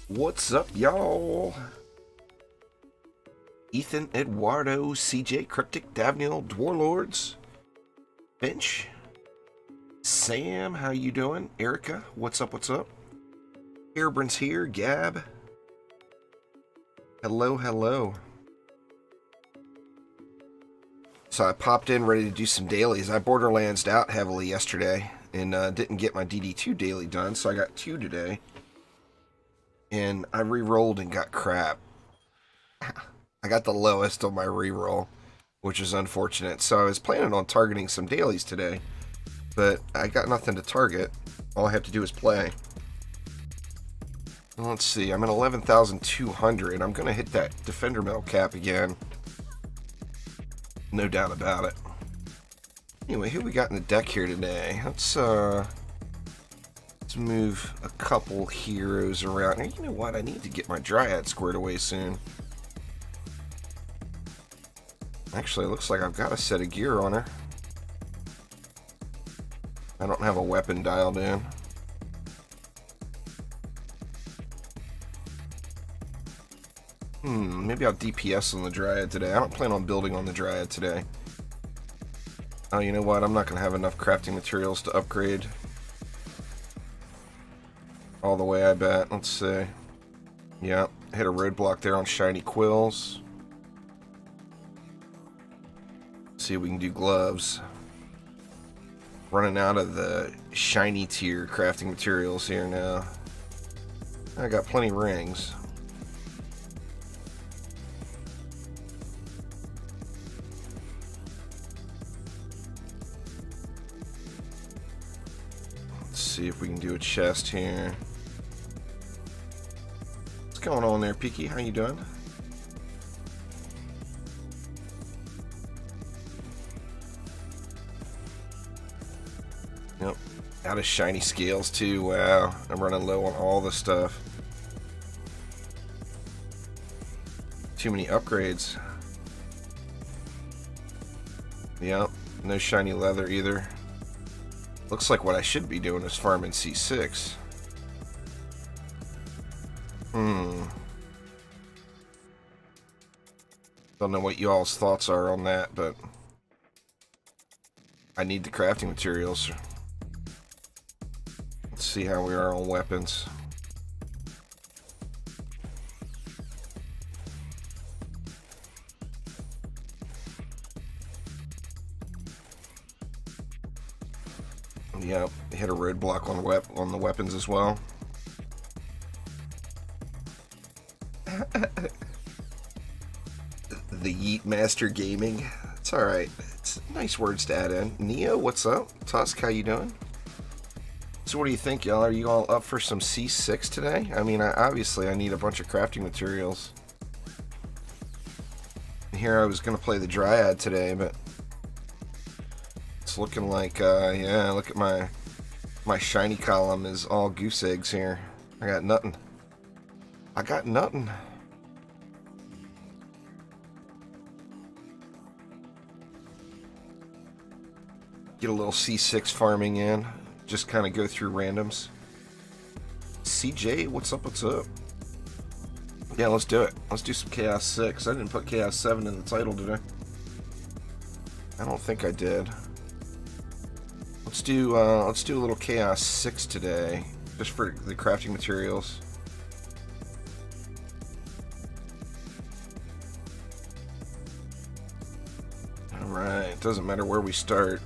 What's up, y'all? Ethan, Eduardo, CJ, Cryptic, Davniel, Dwarlords, Finch, Sam, how you doing? Erica, what's up, what's up? Airbrand's here, Gab. Hello, hello. So I popped in ready to do some dailies. I Borderlands'd out heavily yesterday and didn't get my DD2 daily done, so I got 2 today. And I re-rolled and got crap. I got the lowest on my re-roll, which is unfortunate. So I was planning on targeting some dailies today, but I got nothing to target. All I have to do is play. Let's see, I'm at 11,200. I'm going to hit that Defender Medal cap again. No doubt about it. Anyway, who we got in the deck here today? Let's move a couple heroes around. Now, you know what? I need to get my Dryad squared away soon. Actually, it looks like I've got a set of gear on her. I don't have a weapon dialed in. Maybe I'll DPS on the Dryad today. I don't plan on building on the Dryad today. Oh, you know what? I'm not going to have enough crafting materials to upgrade all the way, I bet. Let's see. Yeah, hit a roadblock there on shiny quills. See if we can do gloves. Running out of the shiny tier crafting materials here now. I got plenty of rings. Let's see if we can do a chest here. What's going on there, Peaky? How you doing? Yep. Out of shiny scales too. Wow. I'm running low on all the stuff. Too many upgrades. Yep. No shiny leather either. Looks like what I should be doing is farming C6. Don't know what y'all's thoughts are on that, but I need the crafting materials. Let's see how we are on weapons. Yep, hit a roadblock on the weapons as well. The Yeet Master Gaming. It's alright. It's nice words to add in. Neo, what's up? Tusk, how you doing? So what do you think, y'all? Are you all up for some C6 today? I mean, obviously I need a bunch of crafting materials. Here I was going to play the Dryad today, but it's looking like, yeah, look at my shiny column is all goose eggs here. I got nothing. I got nothing. Get a little C6 farming in. Just kind of go through randoms. CJ, what's up, what's up? Yeah, let's do it. Let's do some Chaos 6. I didn't put Chaos 7 in the title today. I don't think I did. Let's do a little Chaos 6 today, just for the crafting materials. Alright, it doesn't matter where we start.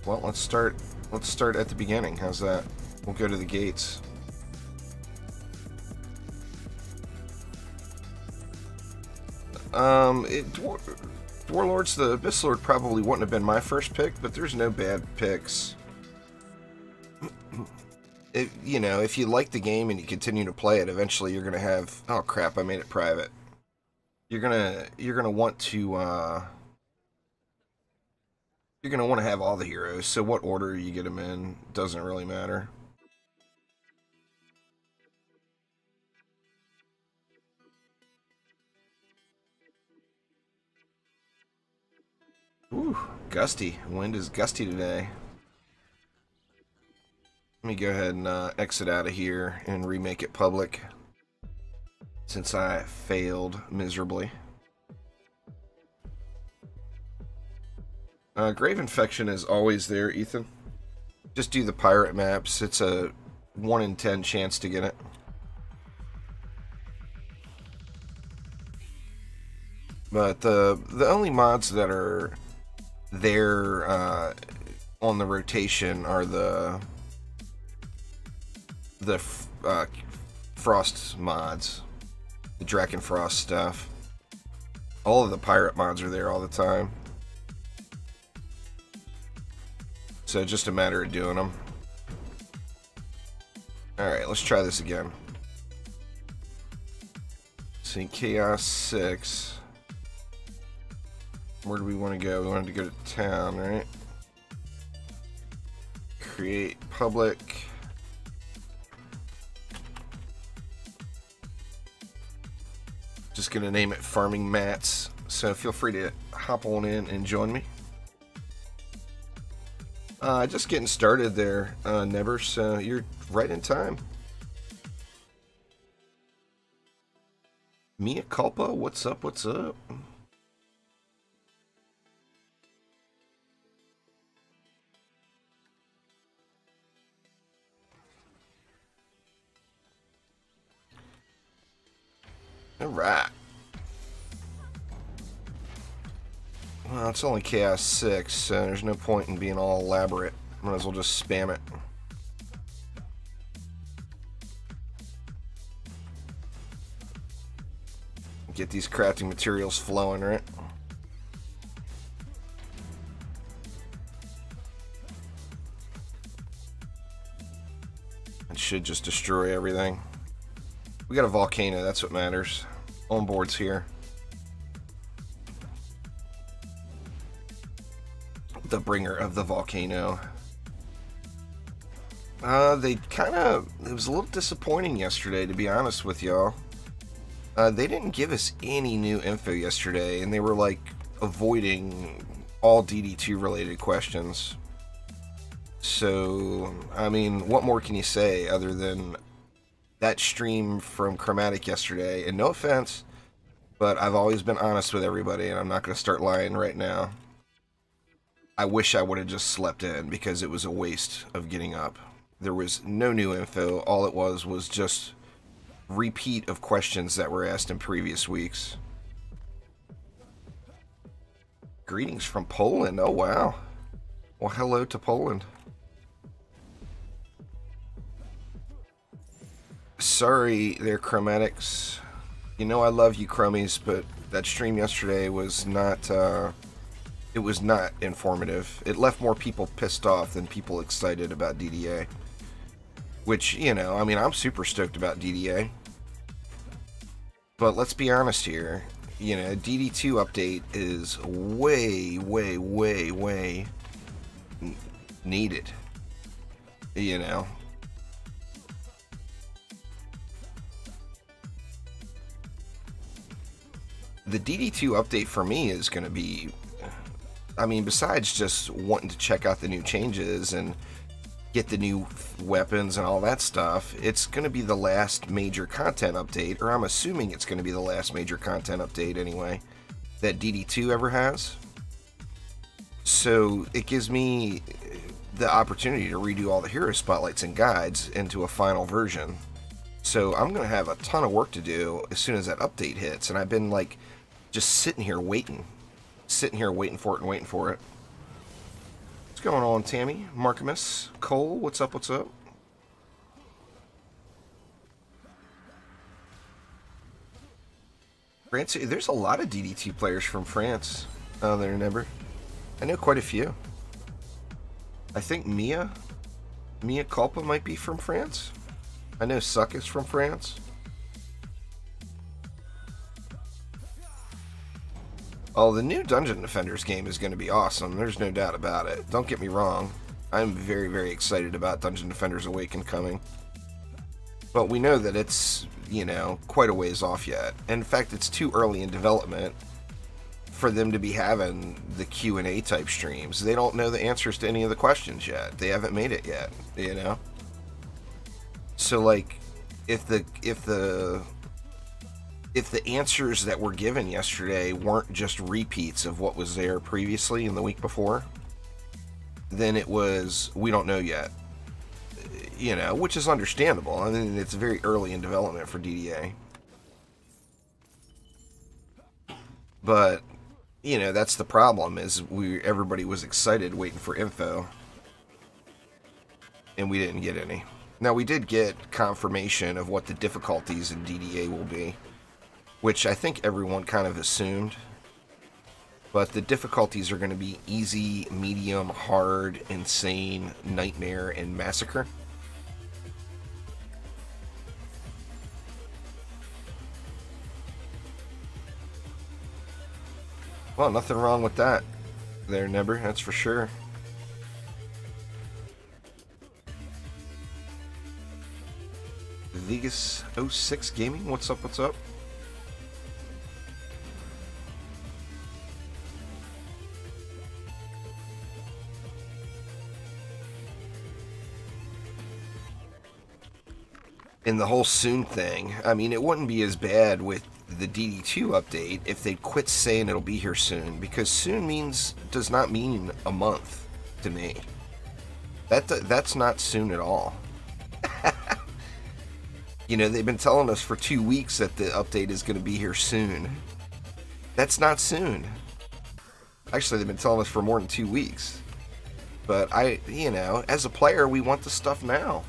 Well, let's start at the beginning. How's that? We'll go to the gates. Dwarlords, the Abyss Lord probably wouldn't have been my first pick, but there's no bad picks. You know, if you like the game and you continue to play it, eventually you're gonna have. Oh crap! I made it private. You're gonna want to. You're going to want to have all the heroes, so what order you get them in doesn't really matter. Ooh, Gusty. Wind is gusty today. Let me go ahead and exit out of here and remake it public, since I failed miserably. Grave Infection is always there, Ethan. Just do the pirate maps. It's a 1 in 10 chance to get it. But the only mods that are there on the rotation are the Frost mods, the Drakenfrost stuff. All of the pirate mods are there all the time. So it's just a matter of doing them. Alright, let's try this again. See, Chaos 6. Where do we want to go? We wanted to go to town, right? Create public. Just gonna name it Farming Mats. So feel free to hop on in and join me. Just getting started there, Never, so you're right in time. Mea culpa, what's up, what's up? Alright. Well, it's only Chaos 6, so there's no point in being all elaborate. Might as well just spam it. Get these crafting materials flowing, right? It should just destroy everything. We got a volcano, that's what matters. On board's here. The bringer of the volcano. They kind of... It was a little disappointing yesterday, to be honest with y'all. They didn't give us any new info yesterday, and they were, like, avoiding all DD2 related questions. So, I mean, what more can you say other than that stream from Chromatic yesterday? And no offense, but I've always been honest with everybody, and I'm not going to start lying right now. I wish I would have just slept in, because it was a waste of getting up. There was no new info. All it was just repeat of questions that were asked in previous weeks. Greetings from Poland. Oh, wow. Well, hello to Poland. Sorry there, Chromatics. You know I love you, Chromies, but that stream yesterday was not... it was not informative. It left more people pissed off than people excited about DDA. Which, you know, I mean, I'm super stoked about DDA. But let's be honest here. You know, DD2 update is way, way, way, way needed. You know. The DD2 update for me is going to be... I mean, besides just wanting to check out the new changes and get the new weapons and all that stuff, it's going to be the last major content update, or I'm assuming it's going to be the last major content update anyway, that DD2 ever has. So it gives me the opportunity to redo all the hero spotlights and guides into a final version. So I'm going to have a ton of work to do as soon as that update hits, and I've been like just sitting here waiting for it and waiting for it. What's going on, Tammy? Markimus? Cole? What's up, what's up? France, there's a lot of DD2 players from France out there, Never. I know quite a few. I think Mea Culpa might be from France. I know Suck is from France. Oh, the new Dungeon Defenders game is going to be awesome. There's no doubt about it. Don't get me wrong. I'm very, very excited about Dungeon Defenders Awakened coming. But we know that it's, you know, quite a ways off yet. In fact, it's too early in development for them to be having the Q&A type streams. They don't know the answers to any of the questions yet. They haven't made it yet, you know? So like if the answers that were given yesterday weren't just repeats of what was there previously in the week before, then it was, we don't know yet. You know, which is understandable. I mean, it's very early in development for DDA. But, you know, that's the problem, is everybody was excited waiting for info. And we didn't get any. Now, we did get confirmation of what the difficulties in DDA will be, which I think everyone kind of assumed. But the difficulties are going to be easy, medium, hard, insane, nightmare, and massacre. Well, nothing wrong with that there, Nebber, that's for sure. Vegas 06 Gaming, what's up, what's up? And the whole soon thing, I mean, it wouldn't be as bad with the DD2 update if they'd quit saying it'll be here soon, because soon does not mean a month to me. That's not soon at all. You know, they've been telling us for 2 weeks that the update is going to be here soon. That's not soon. Actually, they've been telling us for more than 2 weeks. But you know, as a player, we want the stuff now.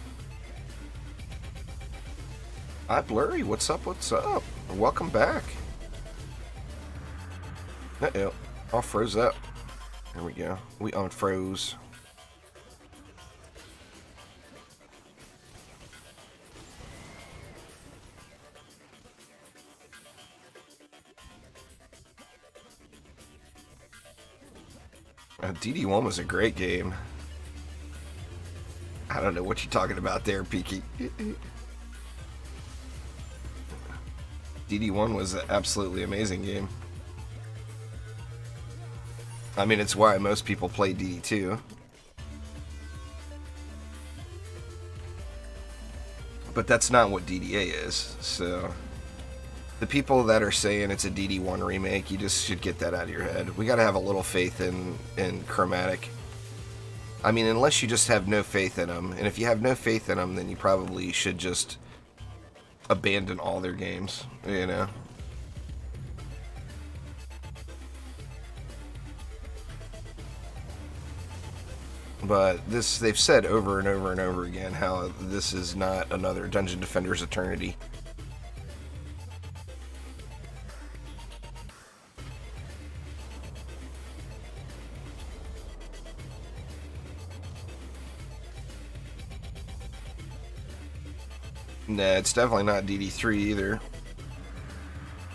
Hi, Blurry, what's up, what's up? Welcome back. Uh-oh, all froze up. There we go. We unfroze. DD1 was a great game. I don't know what you're talking about there, Peaky. DD1 was an absolutely amazing game. I mean, it's why most people play DD2. But that's not what DDA is, so... The people that are saying it's a DD1 remake, you just should get that out of your head. We gotta have a little faith in Chromatic. I mean, unless you just have no faith in them. And if you have no faith in them, then you probably should just abandon all their games, you know? But they've said over and over and over again how this is not another Dungeon Defender's Eternity. Nah, it's definitely not DD3 either.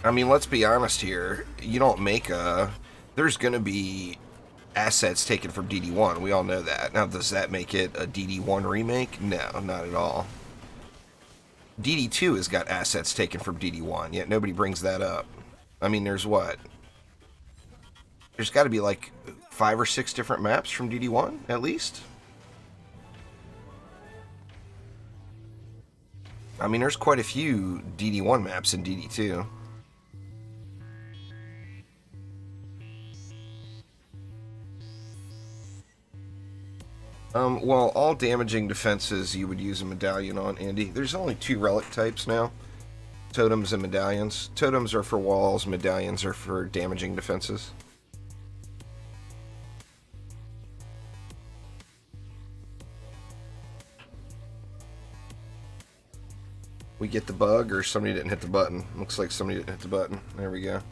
I mean, let's be honest here. You don't make a... There's going to be assets taken from DD1. We all know that. Now, does that make it a DD1 remake? No, not at all. DD2 has got assets taken from DD1, yet nobody brings that up. I mean, there's what? There's got to be like 5 or 6 different maps from DD1, at least? I mean, there's quite a few DD1 maps in DD2. Well, all damaging defenses you would use a medallion on, Andy. There's only 2 relic types now. Totems and medallions. Totems are for walls, medallions are for damaging defenses. We get the bug, or somebody didn't hit the button. Looks like somebody didn't hit the button. There we go.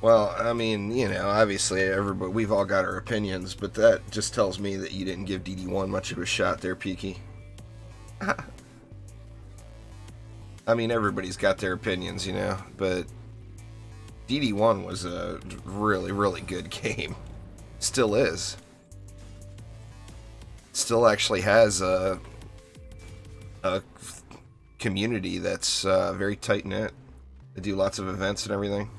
Well, I mean, you know, obviously we've all got our opinions, but that just tells me that you didn't give DD1 much of a shot there, Peaky. I mean, everybody's got their opinions, you know, but DD1 was a really, really good game. Still is. Still actually has a community that's very tight-knit. They do lots of events and everything.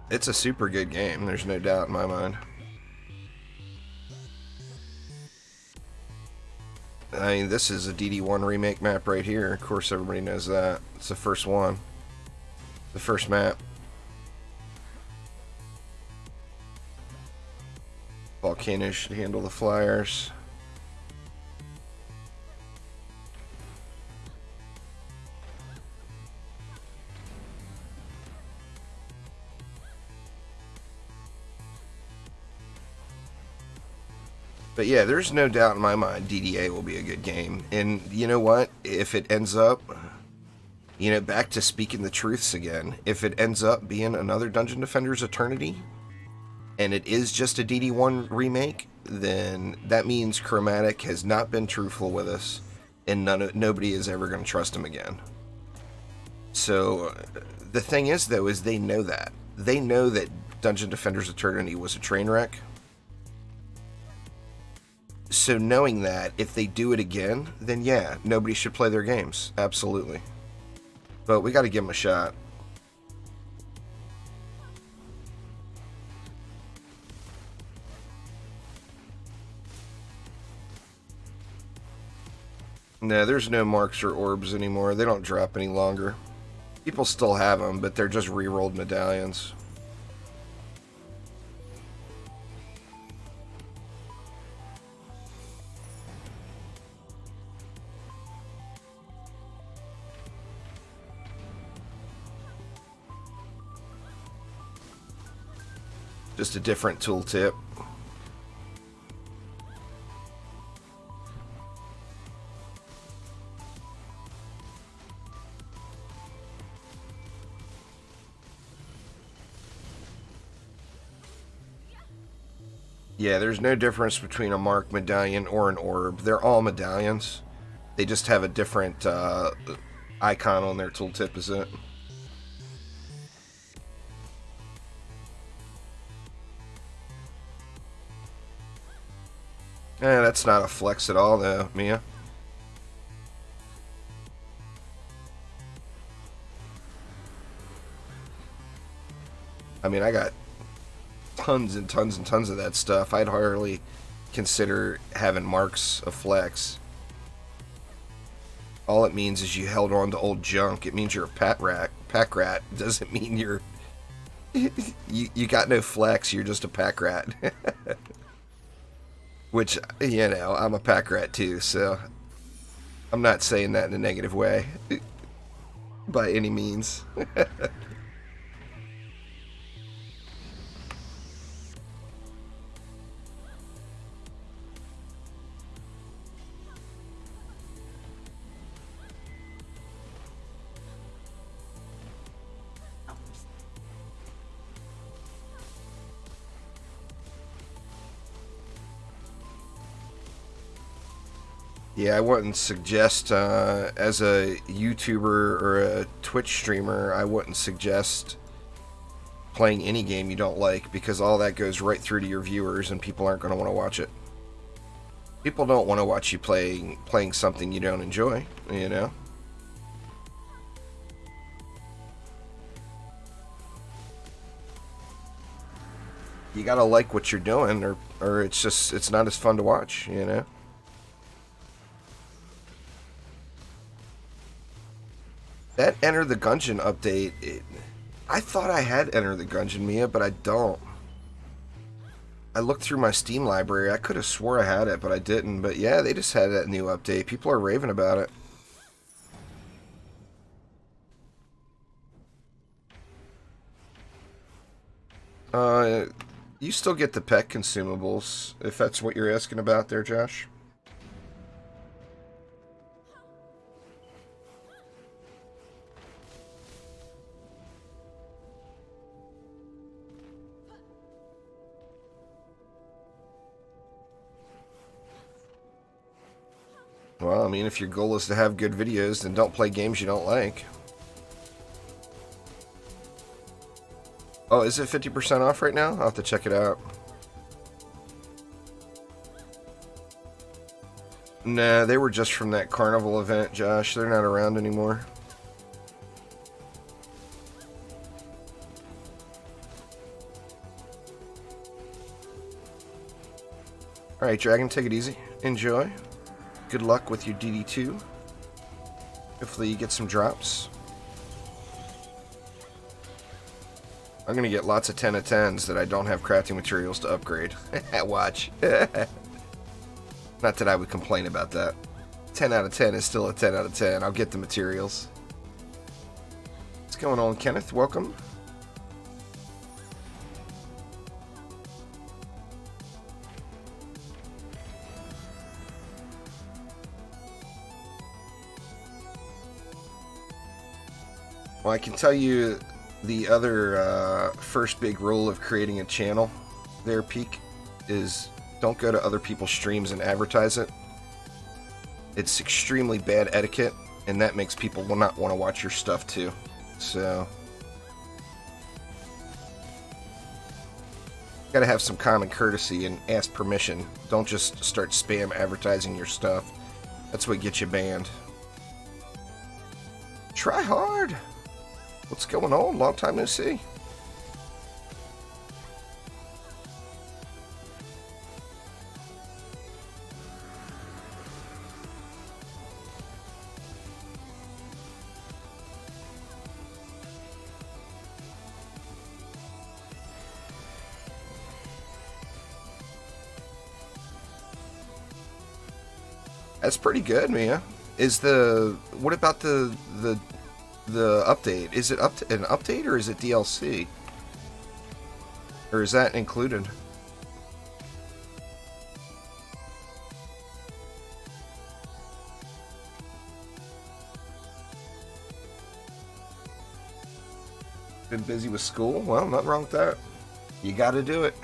It's a super good game, there's no doubt in my mind. I mean, this is a DD1 remake map right here. Of course, everybody knows that. It's the first one. The first map. Volcano should handle the flyers. But yeah, there's no doubt in my mind DDA will be a good game. And you know what? If it ends up, you know, back to speaking the truths again, if it ends up being another Dungeon Defenders Eternity, and it is just a DD1 remake, then that means Chromatic has not been truthful with us, and nobody is ever going to trust him again. So the thing is, though, is they know that. They know that Dungeon Defenders Eternity was a train wreck. So knowing that, if they do it again, then yeah, nobody should play their games. Absolutely. But we got to give them a shot. No, there's no marks or orbs anymore. They don't drop any longer. People still have them, but they're just re-rolled medallions. Just a different tooltip. Yeah, there's no difference between a mark medallion or an orb. They're all medallions. They just have a different icon on their tooltip, is it? That's not a flex at all, though, Mia. I mean, I got tons and tons and tons of that stuff. I'd hardly consider having marks a flex. All it means is you held on to old junk. It means you're a pack rat. It doesn't mean you're... you got no flex, you're just a pack rat. Which, you know, I'm a pack rat too, so I'm not saying that in a negative way by any means. Yeah, I wouldn't suggest, as a YouTuber or a Twitch streamer, I wouldn't suggest playing any game you don't like, because all that goes right through to your viewers and people aren't going to want to watch it. People don't want to watch you playing something you don't enjoy, you know? You gotta like what you're doing, or it's not as fun to watch, you know? That Enter the Gungeon update, I thought I had Enter the Gungeon, Mia, but I don't. I looked through my Steam library. I could have swore I had it, but I didn't. But yeah, they just had that new update. People are raving about it. You still get the pet consumables, if that's what you're asking about there, Josh. Well, I mean, if your goal is to have good videos, then don't play games you don't like. Oh, is it 50% off right now? I'll have to check it out. Nah, they were just from that carnival event, Josh. They're not around anymore. Alright, Dragon, take it easy. Enjoy. Good luck with your DD2. Hopefully you get some drops. I'm gonna get lots of 10 out of 10s that I don't have crafting materials to upgrade. Watch. Not that I would complain about that. 10 out of 10 is still a 10 out of 10. I'll get the materials. What's going on, Kenneth? Welcome. Well, I can tell you the other first big rule of creating a channel there, Peak, is don't go to other people's streams and advertise it. It's extremely bad etiquette, and that makes people will not want to watch your stuff too. So, gotta have some common courtesy and ask permission. Don't just start spam advertising your stuff. That's what gets you banned. Try hard. What's going on? Long time no see. That's pretty good, Mia. What about the update? Is it an update or is it DLC? Or is that included? Been busy with school? Well, nothing wrong with that. You gotta do it.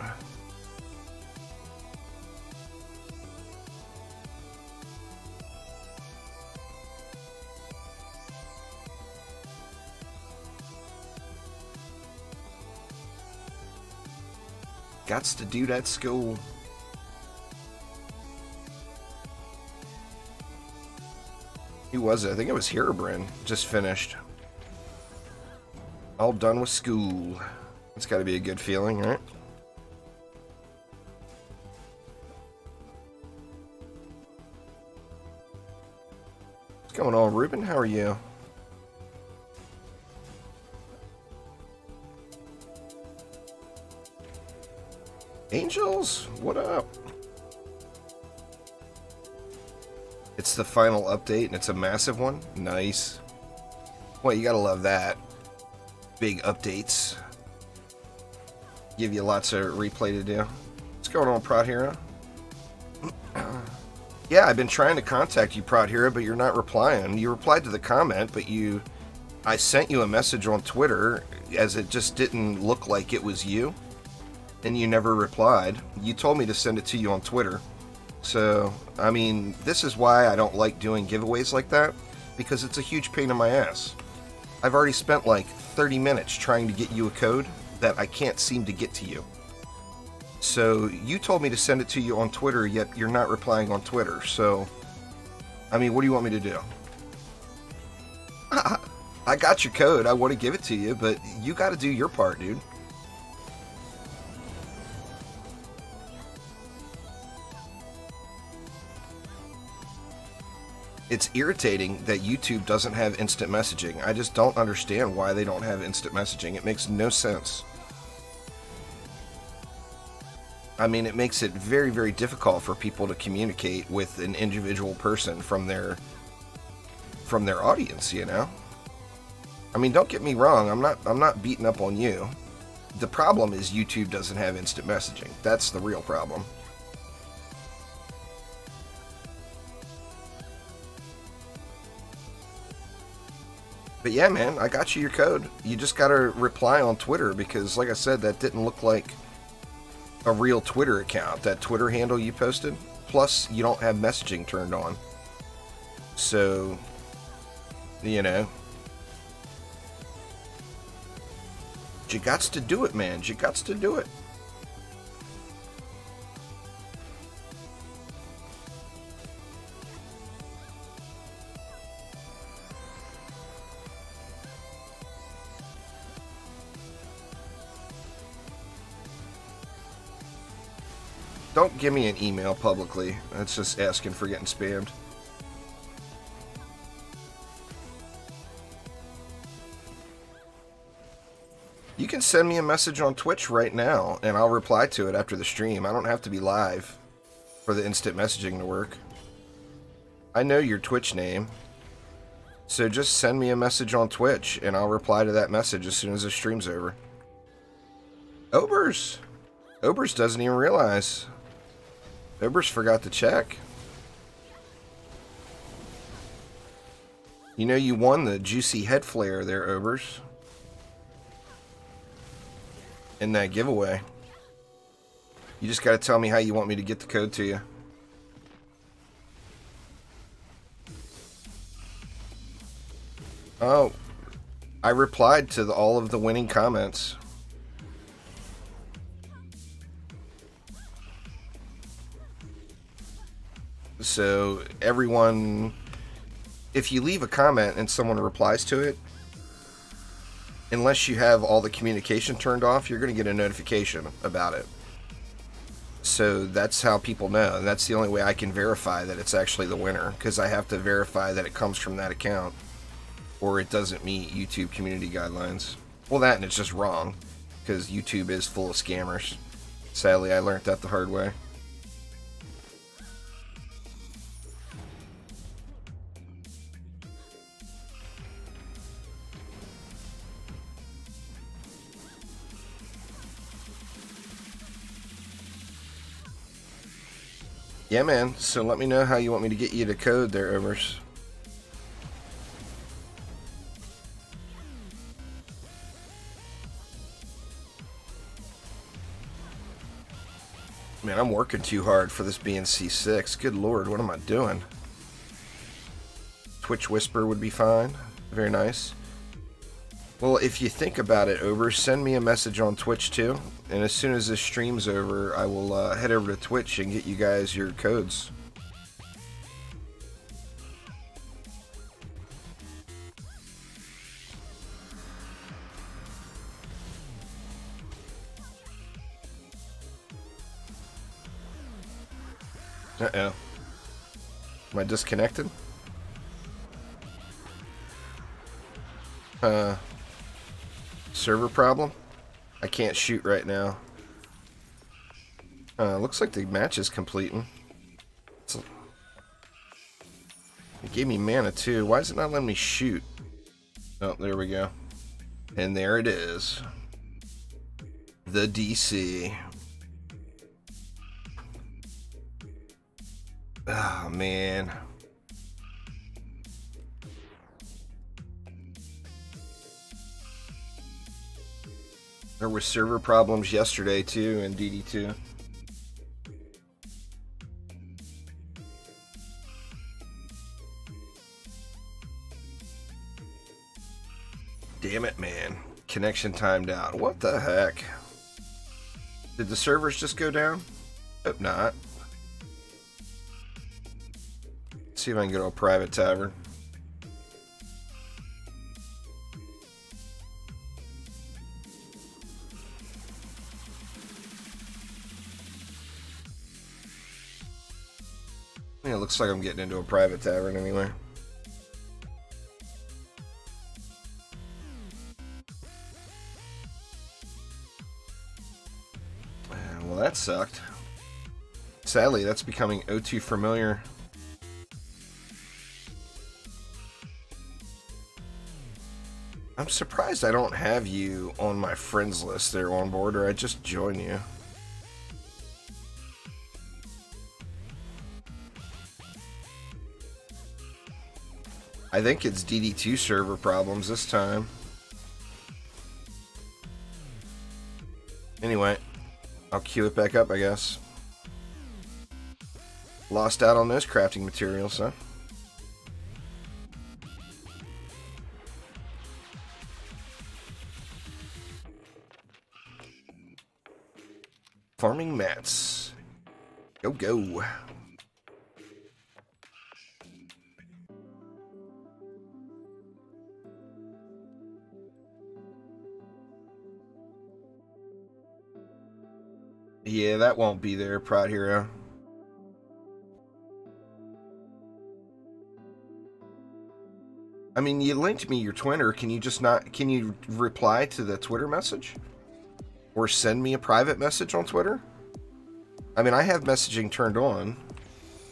Gots to do that school. Who was it? I think it was Herobrine. Just finished. All done with school. It's got to be a good feeling, right? What's going on, Ruben? How are you? Angels, what up? It's the final update and it's a massive one. Nice. Well, you gotta love that. Big updates. Give you lots of replay to do. What's going on, Prod Hero? Yeah, I've been trying to contact you, Prod Hero, but you're not replying. You replied to the comment, but I sent you a message on Twitter as it just didn't look like it was you. And you never replied. You told me to send it to you on Twitter. So, I mean, this is why I don't like doing giveaways like that, because it's a huge pain in my ass. I've already spent like 30 minutes trying to get you a code that I can't seem to get to you. So, you told me to send it to you on Twitter, yet you're not replying on Twitter. So, I mean, what do you want me to do? I got your code. I want to give it to you, but you got to do your part, dude. It's irritating that YouTube doesn't have instant messaging. I just don't understand why they don't have instant messaging. It makes no sense. I mean, it makes it very, very difficult for people to communicate with an individual person from their audience, you know? I mean, don't get me wrong, I'm not beating up on you. The problem is YouTube doesn't have instant messaging. That's the real problem. But yeah, man, I got you your code. You just gotta reply on Twitter because, like I said, that didn't look like a real Twitter account. That Twitter handle you posted. Plus, you don't have messaging turned on. So, you know, you gots to do it, man. You gots to do it. Don't give me an email publicly. That's just asking for getting spammed. You can send me a message on Twitch right now, and I'll reply to it after the stream. I don't have to be live for the instant messaging to work. I know your Twitch name, so just send me a message on Twitch, and I'll reply to that message as soon as the stream's over. Obers! Obers doesn't even realize. Obers forgot to check. You know you won the juicy head flare there, Obers. In that giveaway. You just gotta tell me how you want me to get the code to you. Oh, I replied to all of the winning comments. So everyone, if you leave a comment and someone replies to it, unless you have all the communication turned off, you're going to get a notification about it. So that's how people know, and that's the only way I can verify that it's actually the winner, because I have to verify that it comes from that account, or it doesn't meet YouTube community guidelines. Well, that and it's just wrong, because YouTube is full of scammers. Sadly, I learned that the hard way. Yeah, man, so let me know how you want me to get you the code there, Overs. Man, I'm working too hard for this being C6. Good lord, what am I doing? Twitch Whisper would be fine. Very nice. Well, if you think about it, Overs, send me a message on Twitch too. And as soon as this stream's over, I will head over to Twitch and get you guys your codes. Uh-oh. Am I disconnected? Server problem? I can't shoot right now. Looks like the match is completing. It gave me mana too. Why is it not letting me shoot? Oh, there we go. And there it is. The DC. Oh, man. There were server problems yesterday too in DD2. Damn it, man. Connection timed out. What the heck? Did the servers just go down? Hope not. Let's see if I can go to a private tavern. Yeah, it looks like I'm getting into a private tavern anyway. Well, that sucked. Sadly, that's becoming O2 familiar. I'm surprised I don't have you on my friends list there on board, or I just join you. I think it's DD2 server problems this time. Anyway, I'll queue it back up, I guess. Lost out on those crafting materials, huh? Farming mats. Go, go. Yeah, that won't be there, Prod Hero. I mean, you linked me your Twitter. Can you just not... Can you reply to the Twitter message? Or send me a private message on Twitter? I mean, I have messaging turned on.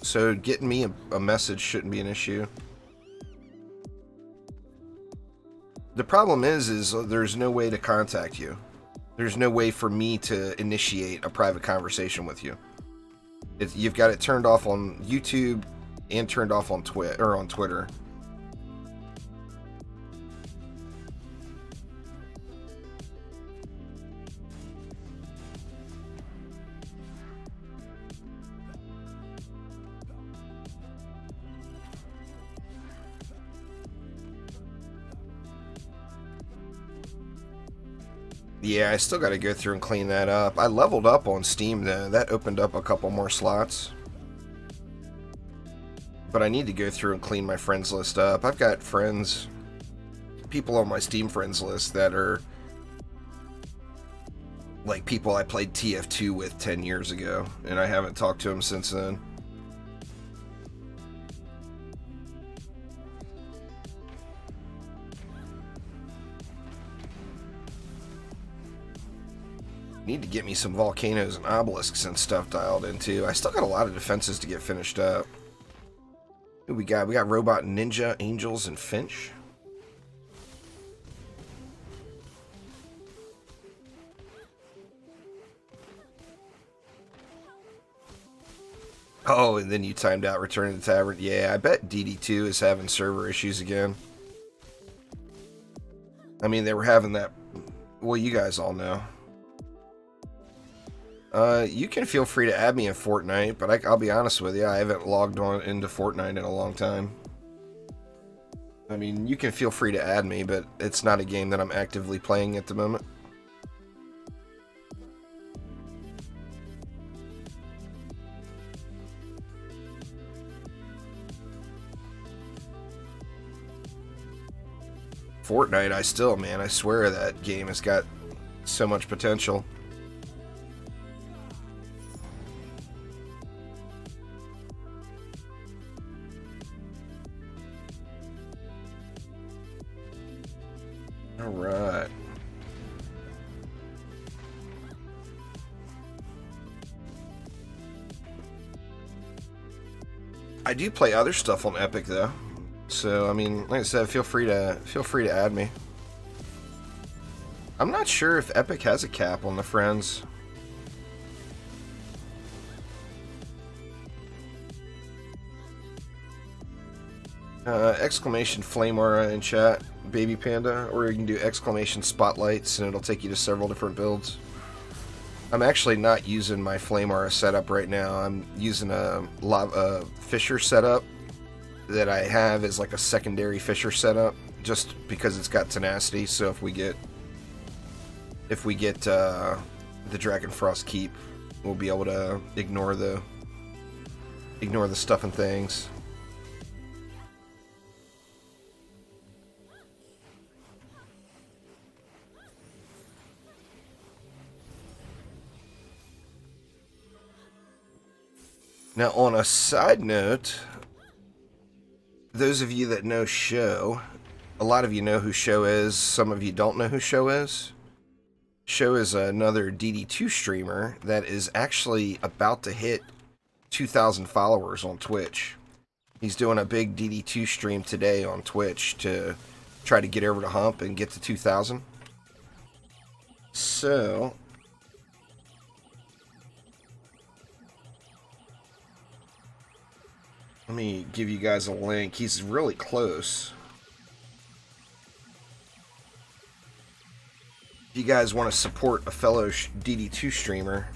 So getting me a message shouldn't be an issue. The problem is there's no way to contact you. There's no way for me to initiate a private conversation with you. You've got it turned off on YouTube and turned off on Twitter. Yeah, I still got to go through and clean that up. I leveled up on Steam, though. That opened up a couple more slots. But I need to go through and clean my friends list up. I've got friends, people on my Steam friends list that are like people I played TF2 with 10 years ago, and I haven't talked to them since then. Need to get me some volcanoes and obelisks and stuff dialed in too. I still got a lot of defenses to get finished up. Who we got? We got Robot Ninja, Angels, and Finch. Oh, and then you timed out Return to the Tavern. Yeah, I bet DD2 is having server issues again. I mean, they were having that... Well, you guys all know. You can feel free to add me in Fortnite, but I'll be honest with you, I haven't logged on into Fortnite in a long time. I mean, you can feel free to add me, but it's not a game that I'm actively playing at the moment. Fortnite, I swear that game has got so much potential. Alright. I do play other stuff on Epic though. So I mean, like I said, feel free to add me. I'm not sure if Epic has a cap on the friends. Exclamation flame aura in chat, baby panda, or you can do exclamation spotlights and it'll take you to several different builds. I'm actually not using my flame aura setup right now. I'm using a Fisher setup that I have as like a secondary Fisher setup, just because it's got tenacity. So if we get the Dragonfrost Keep, we'll be able to ignore the stuff and things. Now, on a side note, those of you that know Show, a lot of you know who Show is, some of you don't know who Show is. Show is another DD2 streamer that is actually about to hit 2,000 followers on Twitch. He's doing a big DD2 stream today on Twitch to try to get over the hump and get to 2,000. So... let me give you guys a link. He's really close. If you guys want to support a fellow DD2 streamer,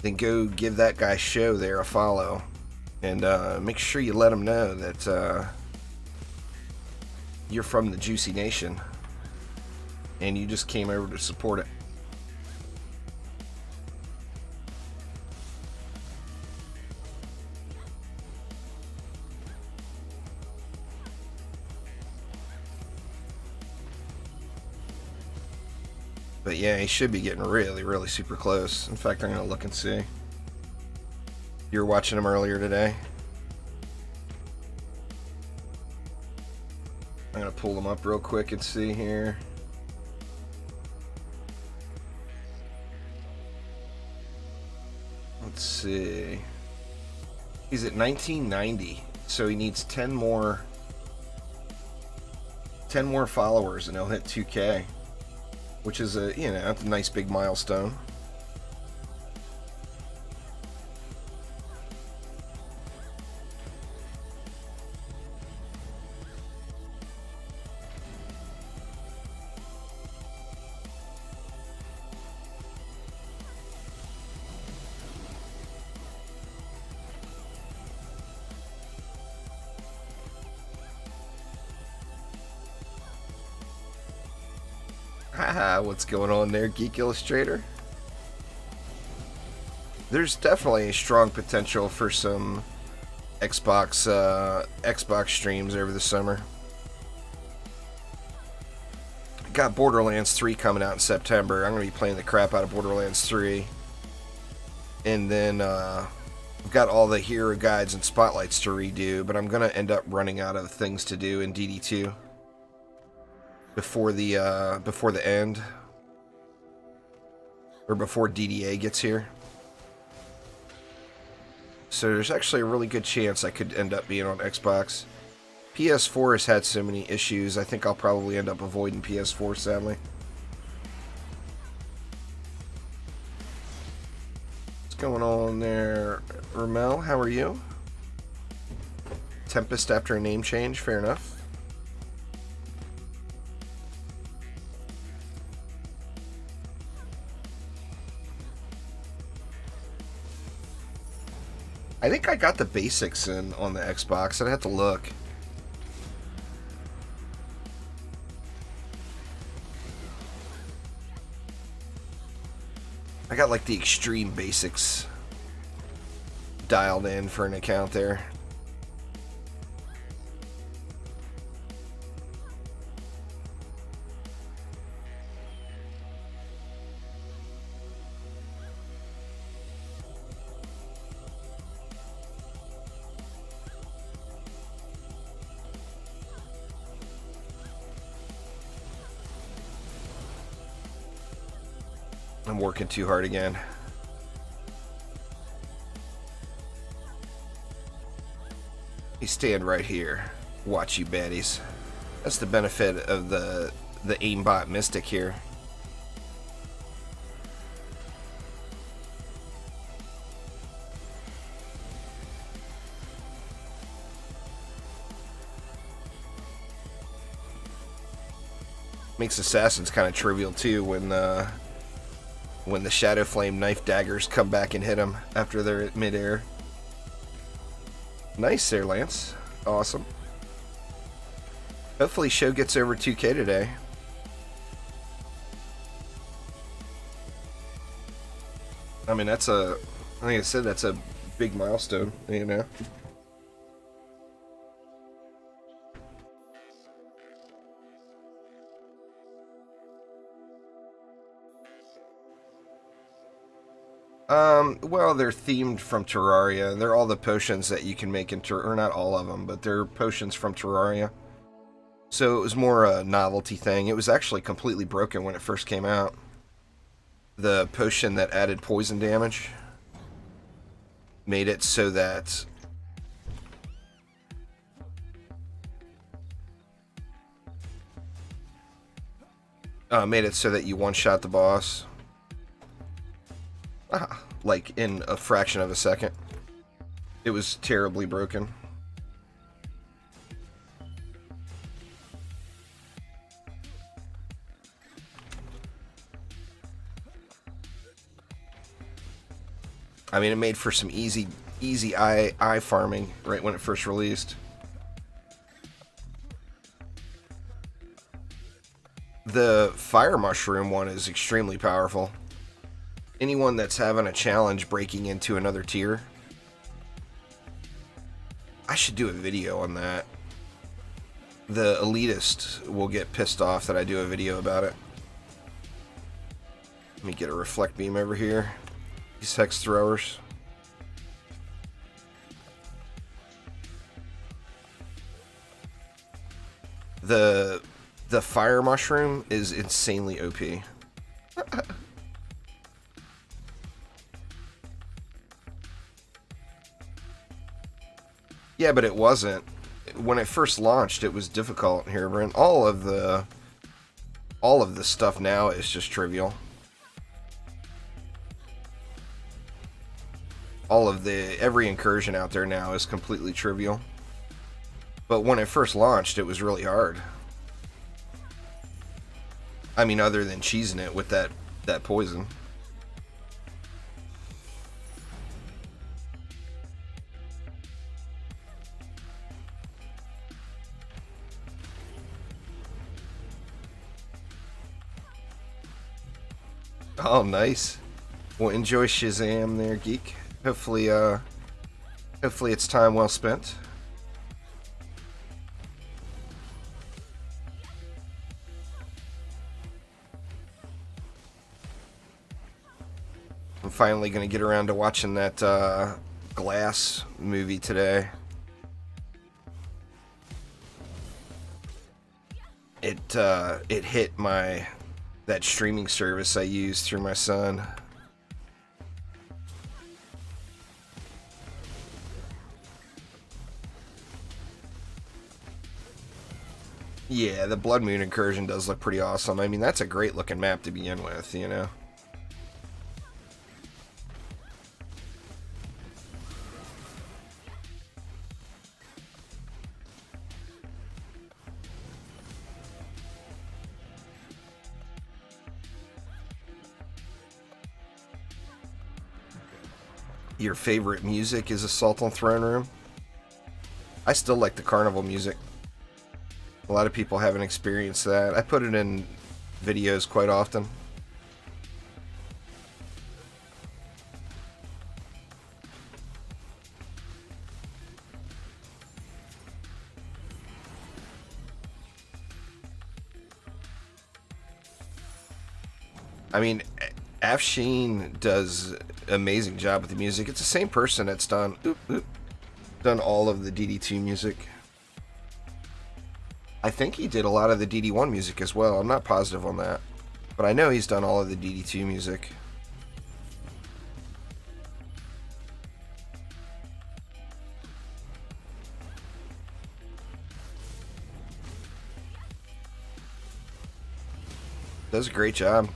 then go give that guy Show there a follow. And make sure you let him know that you're from the Juicy Nation. And you just came over to support it. But yeah, he should be getting really, really super close. In fact, I'm going to look and see. You were watching him earlier today. I'm going to pull him up real quick and see here. Let's see. He's at 1990, so he needs 10 more followers and he'll hit 2K, which is a, you know, a nice big milestone. Haha, what's going on there, Geek Illustrator? There's definitely a strong potential for some Xbox streams over the summer. Got Borderlands 3 coming out in September. I'm going to be playing the crap out of Borderlands 3. And then I've got all the hero guides and spotlights to redo, but I'm going to end up running out of things to do in DD2. Before the end, or before DDA gets here. So there's actually a really good chance I could end up being on Xbox. PS4 has had so many issues, I think I'll probably end up avoiding PS4, sadly. What's going on there, Ramel? How are you? Tempest after a name change, fair enough. I think I got the basics in on the Xbox. I'd have to look. I got like the extreme basics dialed in for an account there. I'm working too hard again. You stand right here. Watch you baddies. That's the benefit of the aimbot mystic here. Makes assassins kind of trivial too when the Shadow Flame knife daggers come back and hit them after they're at midair. Nice there, Lance. Awesome. Hopefully show gets over 2K today. I mean, like I said, that's a big milestone, you know? Well, they're themed from Terraria. They're all the potions that you can make in Terraria, or not all of them, but they're potions from Terraria. So it was more a novelty thing. It was actually completely broken when it first came out. The potion that added poison damage made it so that you one-shot the boss. Like in a fraction of a second. It was terribly broken. I mean, it made for some easy eye farming right when it first released. The fire mushroom one is extremely powerful. Anyone that's having a challenge breaking into another tier, I should do a video on that. The elitist will get pissed off that I do a video about it. Let me get a reflect beam over here. These hex throwers. The fire mushroom is insanely OP. Yeah, but it wasn't. When it first launched, it was difficult here, Brent. All of the stuff now is just trivial. Every incursion out there now is completely trivial. But when it first launched, it was really hard. I mean, other than cheesing it with that poison. Oh, nice. Well, enjoy Shazam there, geek. Hopefully it's time well spent. I'm finally going to get around to watching that Glass movie today. It hit that streaming service I use through my son. Yeah, the Blood Moon incursion does look pretty awesome. I mean, that's a great looking map to begin with, you know. Your favorite music is Assault on Throne Room? I still like the carnival music. A lot of people haven't experienced that. I put it in videos quite often. I mean, Afshin does an amazing job with the music. It's the same person that's done all of the DD2 music. I think he did a lot of the DD1 music as well. I'm not positive on that, but I know he's done all of the DD2 music. Does a great job.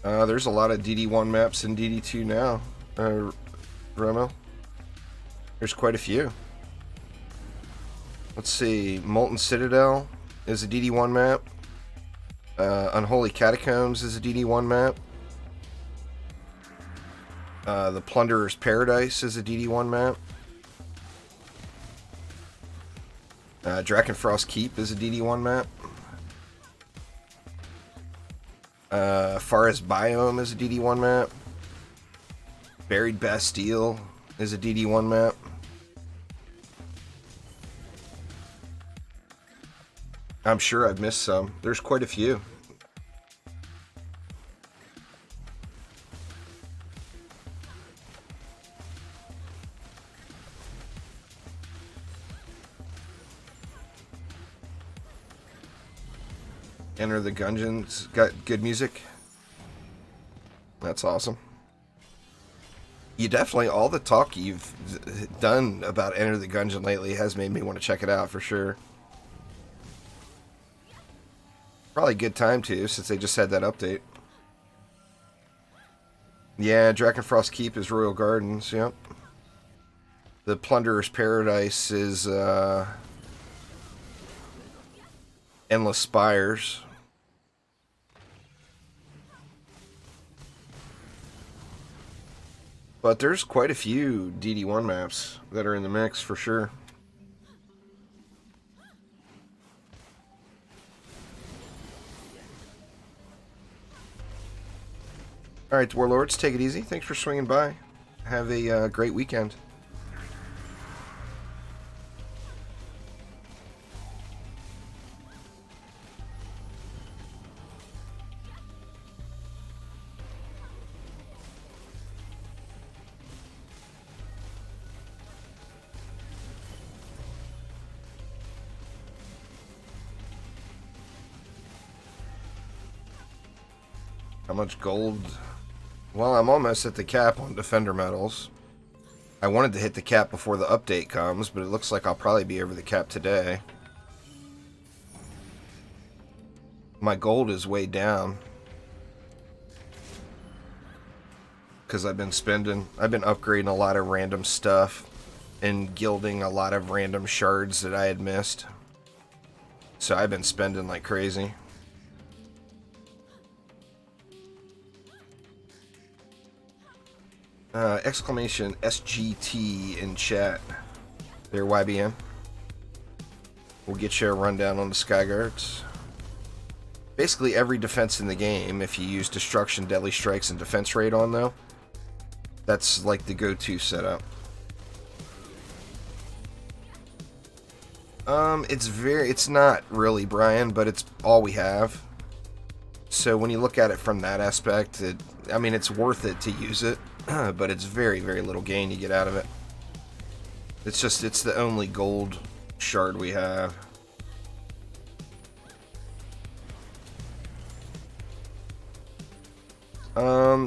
There's a lot of DD1 maps in DD2 now, Romo. There's quite a few. Let's see, Molten Citadel is a DD1 map. Unholy Catacombs is a DD1 map. The Plunderer's Paradise is a DD1 map. Drakenfrost Keep is a DD1 map. Forest Biome is a DD1 map. Buried Bastille is a DD1 map. I'm sure I've missed some. There's quite a few. Enter the Gungeon's got good music. That's awesome. You definitely, all the talk you've done about Enter the Gungeon lately has made me want to check it out for sure. Probably a good time too, since they just had that update. Yeah, Drakenfrost Keep is Royal Gardens, yep. The Plunderer's Paradise is Endless Spires. But there's quite a few DD1 maps that are in the mix for sure. Alright, Warlords, take it easy. Thanks for swinging by. Have a great weekend. How much gold? Well, I'm almost at the cap on Defender medals. I wanted to hit the cap before the update comes, but it looks like I'll probably be over the cap today. My gold is way down. Because I've been upgrading a lot of random stuff and gilding a lot of random shards that I had missed. So I've been spending like crazy. Exclamation SGT in chat. There, YBM. We'll get you a rundown on the Skyguards. Basically every defense in the game, if you use Destruction, Deadly Strikes, and Defense Rate on though, that's like the go-to setup. It's not really, Brian, but it's all we have. So when you look at it from that aspect, I mean, it's worth it to use it, but it's very, very little gain you get out of it. It's the only gold shard we have.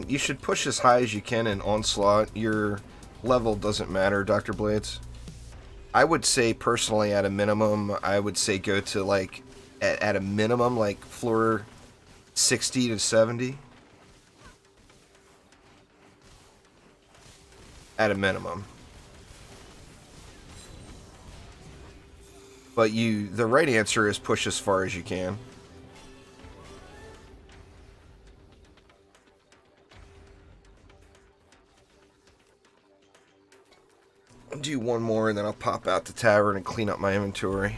You should push as high as you can in Onslaught. Your level doesn't matter, Dr. Blades. I would say, personally, at a minimum, I would say go to, like, at a minimum, like, floor 60 to 70. At a minimum. But the right answer is push as far as you can. I'll do one more and then I'll pop out the tavern and clean up my inventory.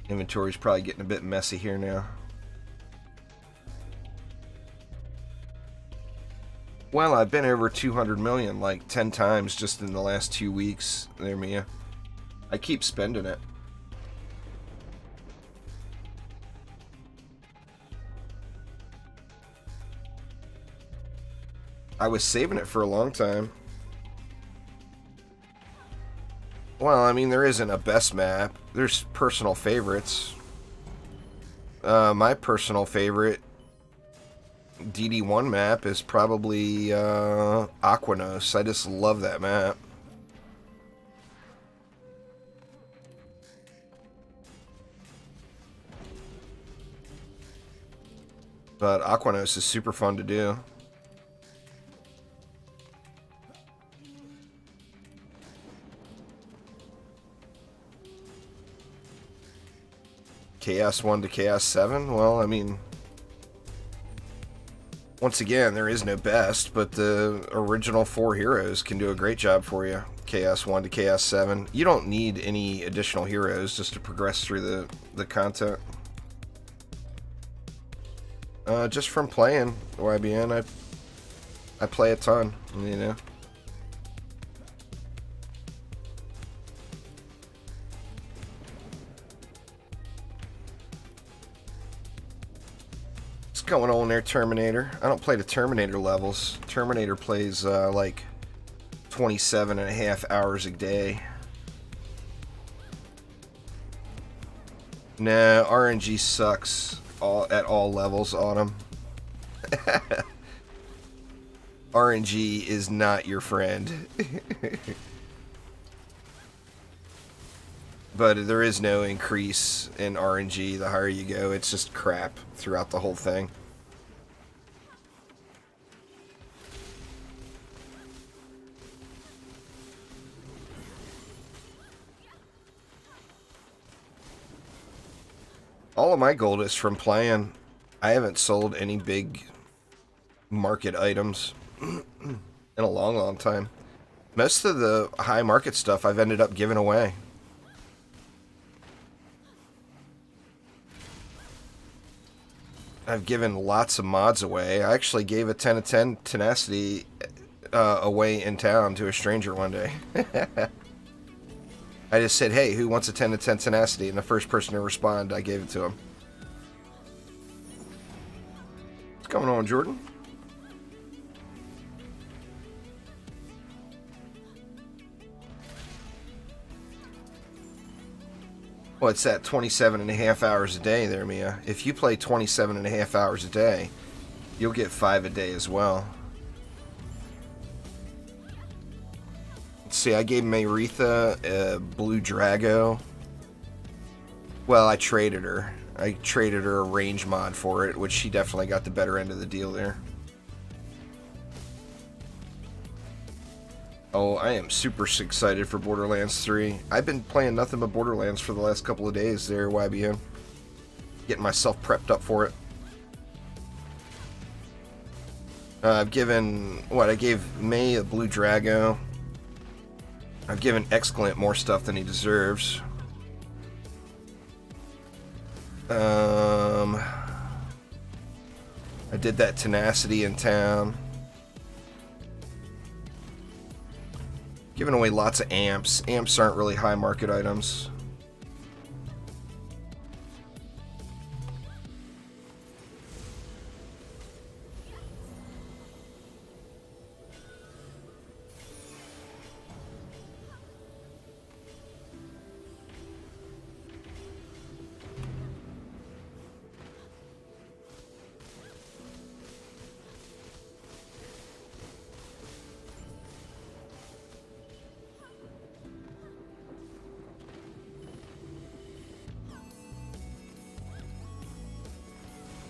Inventory's probably getting a bit messy here now. Well, I've been over 200 million like 10 times just in the last 2 weeks. There, Mia. I keep spending it. I was saving it for a long time. Well, I mean, there isn't a best map. There's personal favorites. My personal favorite DD1 map is probably Aquanos. I just love that map. But Aquanos is super fun to do. Chaos 1 to Chaos 7? Well, I mean, once again, there is no best, but the original 4 heroes can do a great job for you. Chaos 1 to Chaos 7. You don't need any additional heroes just to progress through the content. Just from playing YBN, I play a ton, you know. What's going on there, Terminator? I don't play the Terminator levels. Terminator plays like 27.5 hours a day. No, RNG sucks at all levels, Autumn. RNG is not your friend. But there is no increase in RNG the higher you go. It's just crap throughout the whole thing. All of my gold is from playing. I haven't sold any big market items in a long, long time. Most of the high market stuff I've ended up giving away. I've given lots of mods away. I actually gave a 10 of 10 tenacity away in town to a stranger one day. I just said, hey, who wants a 10 of 10 tenacity? And the first person to respond, I gave it to him. What's going on, Jordan? Well, it's at 27.5 hours a day there, Mia. If you play 27.5 hours a day, You'll get 5 a day as well. Let's see, I gave Mayretha a blue Drago. Well, I traded her. I traded her a range mod for it, which she definitely got the better end of the deal there. Oh, I am super excited for Borderlands 3. I've been playing nothing but Borderlands for the last couple of days there, YBM. Getting myself prepped up for it. I've given... what? I gave May a blue Drago. I've given Excellent more stuff than he deserves. I did that Tenacity in town. Giving away lots of amps. Amps aren't really high market items.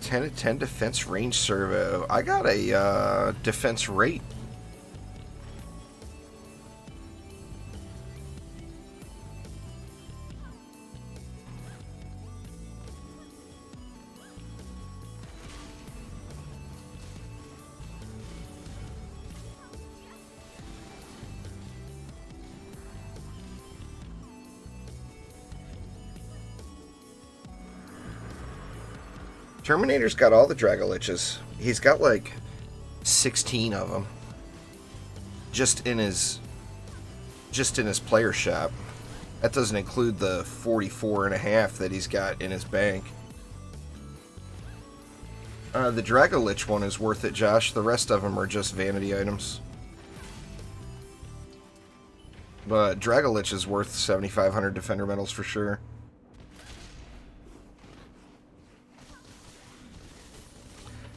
To 10 defense range servo. I got a defense rate. Terminator's got all the Dragoliches. He's got like 16 of them. Just in his player shop. That doesn't include the 44.5 that he's got in his bank. The Dragolich one is worth it, Josh. The rest of them are just vanity items. But Dragolich is worth 7,500 Defender medals for sure.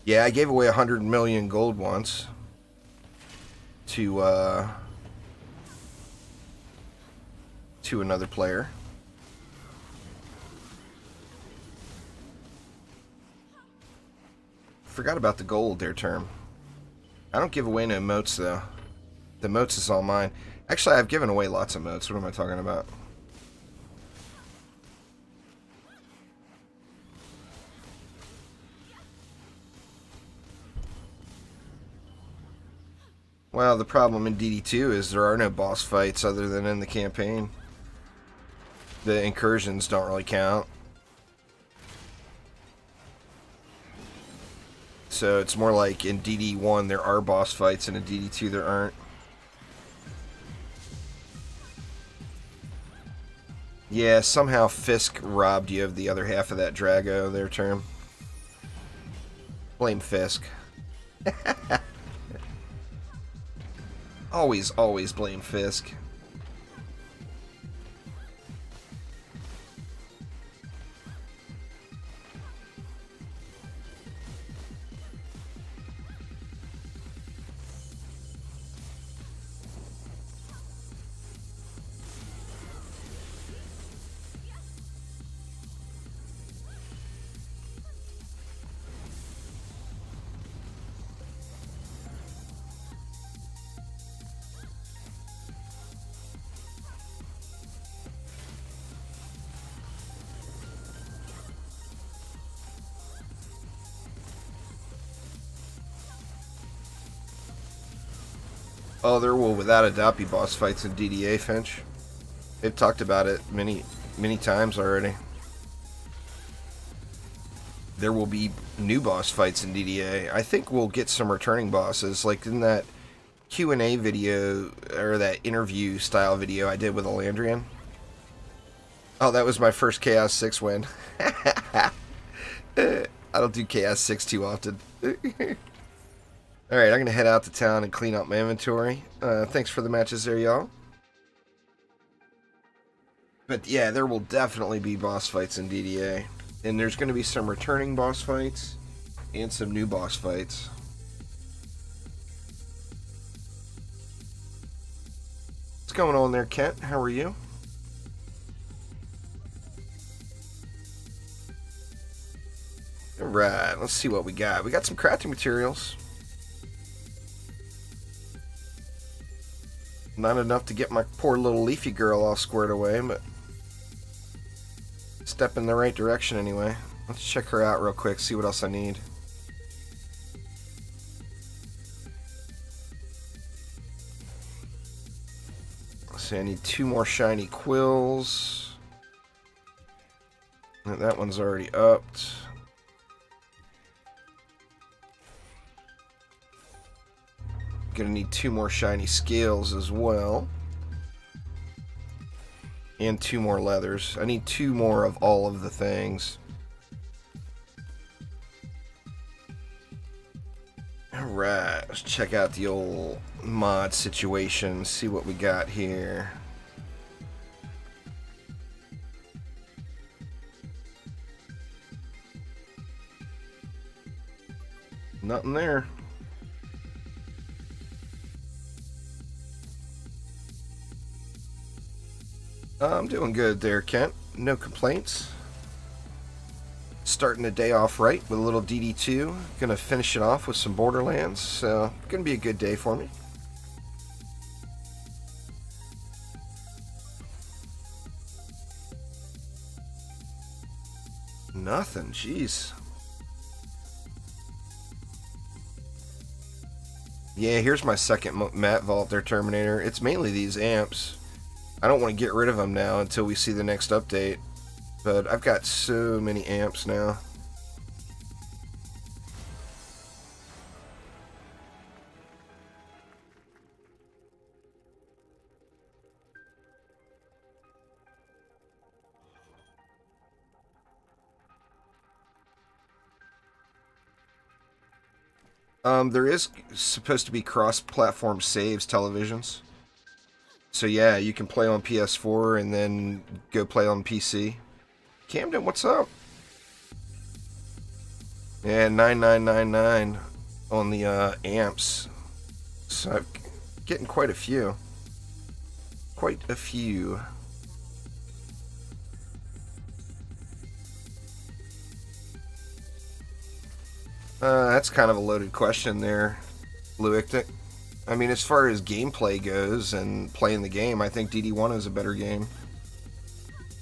Yeah, I gave away 100 million gold once to another player. Forgot about the gold there, term. I don't give away no emotes though. The emotes is all mine. Actually, I've given away lots of emotes. What am I talking about? Well, the problem in DD2 is there are no boss fights other than in the campaign. The incursions don't really count. So it's more like in DD1 there are boss fights and in DD2 there aren't. Yeah, somehow Fisk robbed you of the other half of that Drago there, term. Blame Fisk. Always blame Fisk. Oh, there will without a doubt be boss fights in DDA, Finch. They've talked about it many times already. There will be new boss fights in DDA. I think we'll get some returning bosses, like in that Q&A video, or that interview style video I did with Elandrian. Oh, that was my first Chaos 6 win. I don't do Chaos 6 too often. Alright, I'm going to head out to town and clean up my inventory. Thanks for the matches there, y'all. But yeah, there will definitely be boss fights in DDA. And there's going to be some returning boss fights. and some new boss fights. What's going on there, Kent? How are you? Alright, let's see what we got. We got some crafting materials. Not enough to get my poor little leafy girl all squared away, but step in the right direction anyway. Let's check her out real quick, see what else I need. Let's see, I need 2 more shiny quills. That one's already upped. Gonna need 2 more shiny scales as well. And 2 more leathers. I need 2 more of all of the things. Alright, let's check out the old mod situation, see what we got here. Nothing there. I'm doing good there, Kent. No complaints. Starting the day off right with a little DD2. Gonna finish it off with some Borderlands, so gonna be a good day for me. Nothing, jeez. Yeah, here's my second mat vault there, Terminator. It's mainly these amps. I don't want to get rid of them now until we see the next update. But I've got so many amps now. There is supposed to be cross-platform saves televisions. So yeah, you can play on PS4 and then go play on PC. Camden, what's up? Yeah, 9999 on the amps. So I'm getting quite a few. Quite a few. That's kind of a loaded question there, Luictic. I mean, as far as gameplay goes and playing the game, I think DD1 is a better game.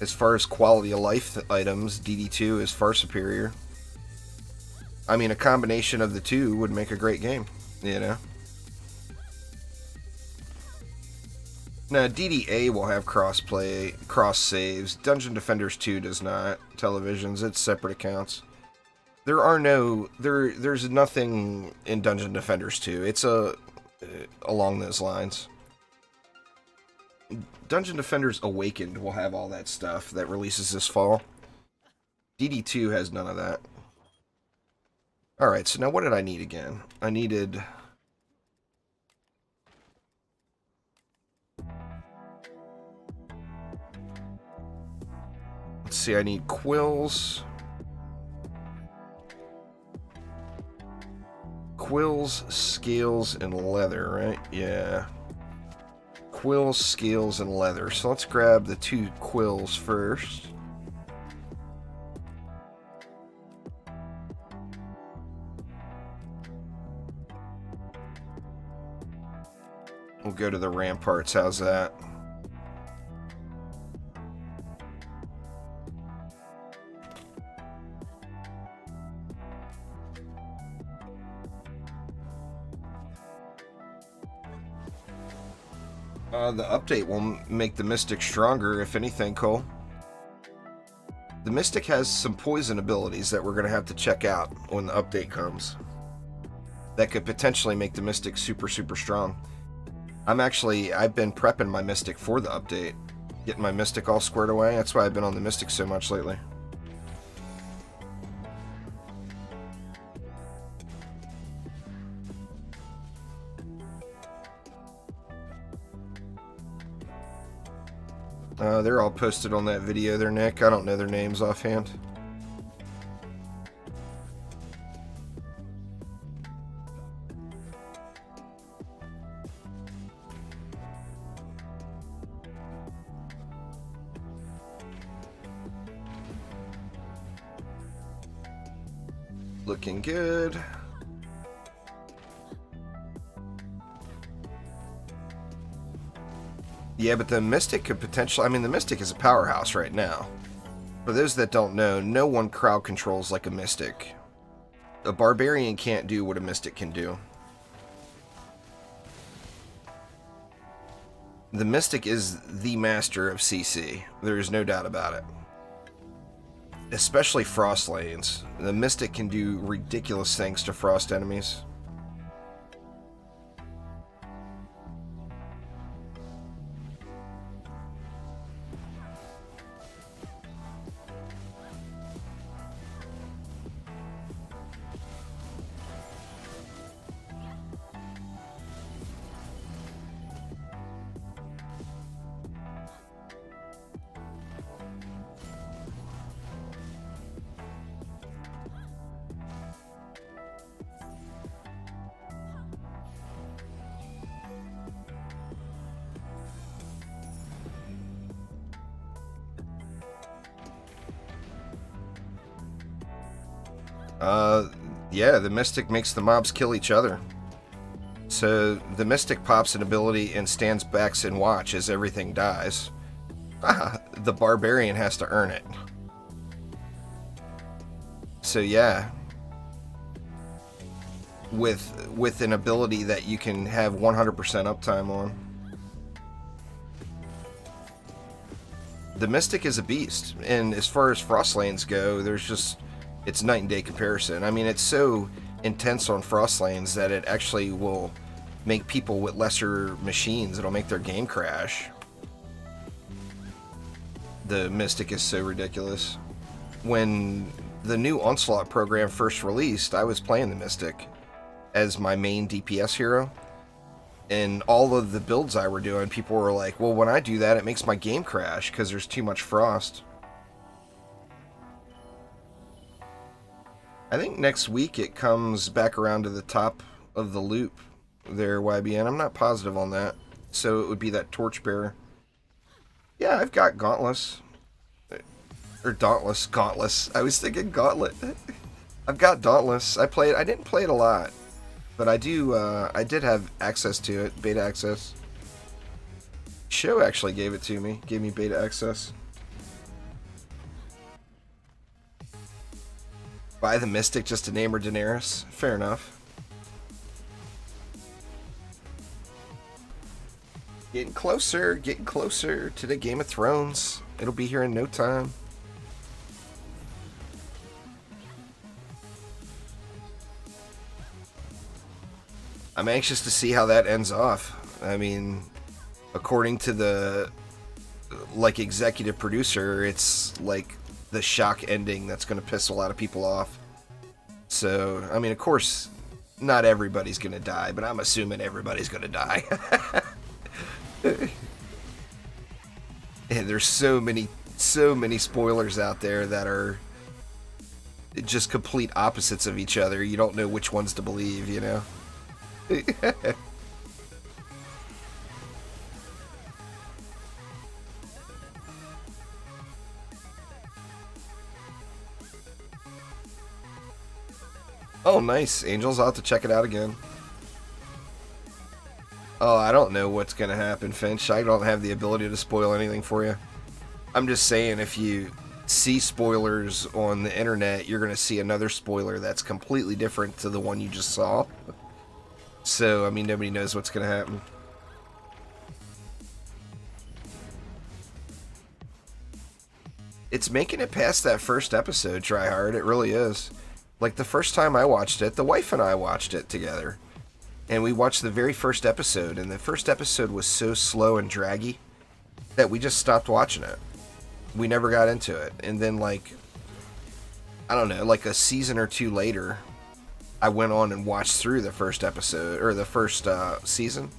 As far as quality of life items, DD2 is far superior. I mean, a combination of the two would make a great game, you know? Now, DDA will have cross-play, cross-saves. Dungeon Defenders 2 does not. Televisions, it's separate accounts. There are no... There's nothing in Dungeon Defenders 2. It's along those lines. Dungeon Defenders Awakened will have all that stuff that releases this fall. DD2 has none of that. Alright, so now what did I need again? I needed... Let's see, I need quills. Quills, scales, and leather, right? Yeah. Quills, scales, and leather. So let's grab the 2 quills first. We'll go to the ramparts. How's that? The update will make the Mystic stronger, if anything, Cole. The Mystic has some poison abilities that we're going to have to check out when the update comes. That could potentially make the Mystic super, super strong. I've been prepping my Mystic for the update. Getting my Mystic all squared away. That's why I've been on the Mystic so much lately. They're all posted on that video there, Nick. I don't know their names offhand. Looking good. Yeah, but the Mystic could potentially... I mean, the Mystic is a powerhouse right now. For those that don't know, no one crowd controls like a Mystic. A Barbarian can't do what a Mystic can do. The Mystic is the master of CC. There is no doubt about it. Especially Frost lanes. The Mystic can do ridiculous things to Frost enemies. Yeah, the Mystic makes the mobs kill each other. So the Mystic pops an ability and stands back and watch as everything dies. The Barbarian has to earn it. So yeah, with an ability that you can have 100% uptime on. The Mystic is a beast, and as far as Frost lanes go, it's night and day comparison. I mean, it's so intense on Frost lanes that it actually will make people with lesser machines, it'll make their game crash. The Mystic is so ridiculous. When the new Onslaught program first released, I was playing the Mystic as my main DPS hero. And all of the builds I were doing, people were like, well, when I do that, it makes my game crash because there's too much Frost. I think next week it comes back around to the top of the loop there, YBN. I'm not positive on that. So it would be that Torchbearer. Yeah, I've got Gauntless. Or Dauntless. Gauntless. I was thinking Gauntlet. I've got Dauntless. I didn't play it a lot. But I did have access to it. Beta access. Show actually gave it to me. Gave me beta access. Buy the Mystic just to name her Daenerys. Fair enough. Getting closer to the Game of Thrones. It'll be here in no time. I'm anxious to see how that ends off. I mean, according to the executive producer, it's like the shock ending that's going to piss a lot of people off. So, I mean, of course, not everybody's going to die, but I'm assuming everybody's going to die. And there's so many spoilers out there that are just complete opposites of each other. You don't know which ones to believe, you know? Oh, nice. Angels, I'll have to check it out again. Oh, I don't know what's going to happen, Finch. I don't have the ability to spoil anything for you. I'm just saying, if you see spoilers on the internet, you're going to see another spoiler that's completely different to the one you just saw. So, I mean, nobody knows what's going to happen. It's making it past that first episode, Tryhard. It really is. Like, the first time I watched it, the wife and I watched it together. And we watched the very first episode, and the first episode was so slow and draggy that we just stopped watching it. We never got into it. And then, like, I don't know, like a season or two later, I went on and watched through the first episode, or the first season.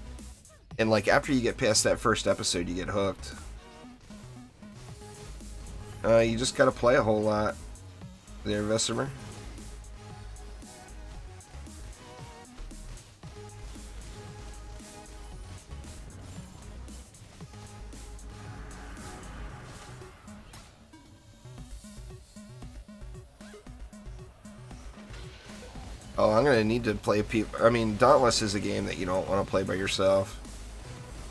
And, like, after you get past that first episode, you get hooked. You just gotta play a whole lot there, Vesimer. Oh, I'm gonna need to play people. I mean, Dauntless is a game that you don't want to play by yourself.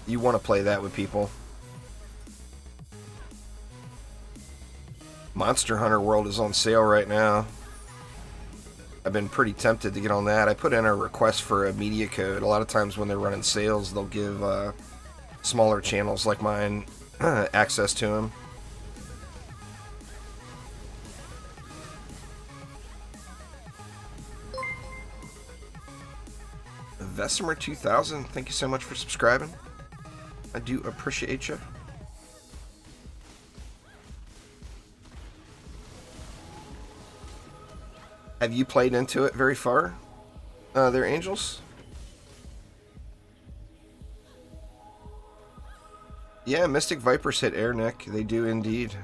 You want to play that with people. Monster Hunter World is on sale right now. I've been pretty tempted to get on that. I put in a request for a media code. A lot of times when they're running sales, they'll give smaller channels like mine access to them. Vesimer 2000, thank you so much for subscribing. I do appreciate you. Have you played into it very far, there, Angels? Yeah, Mystic Vipers hit air, Nick. They do indeed.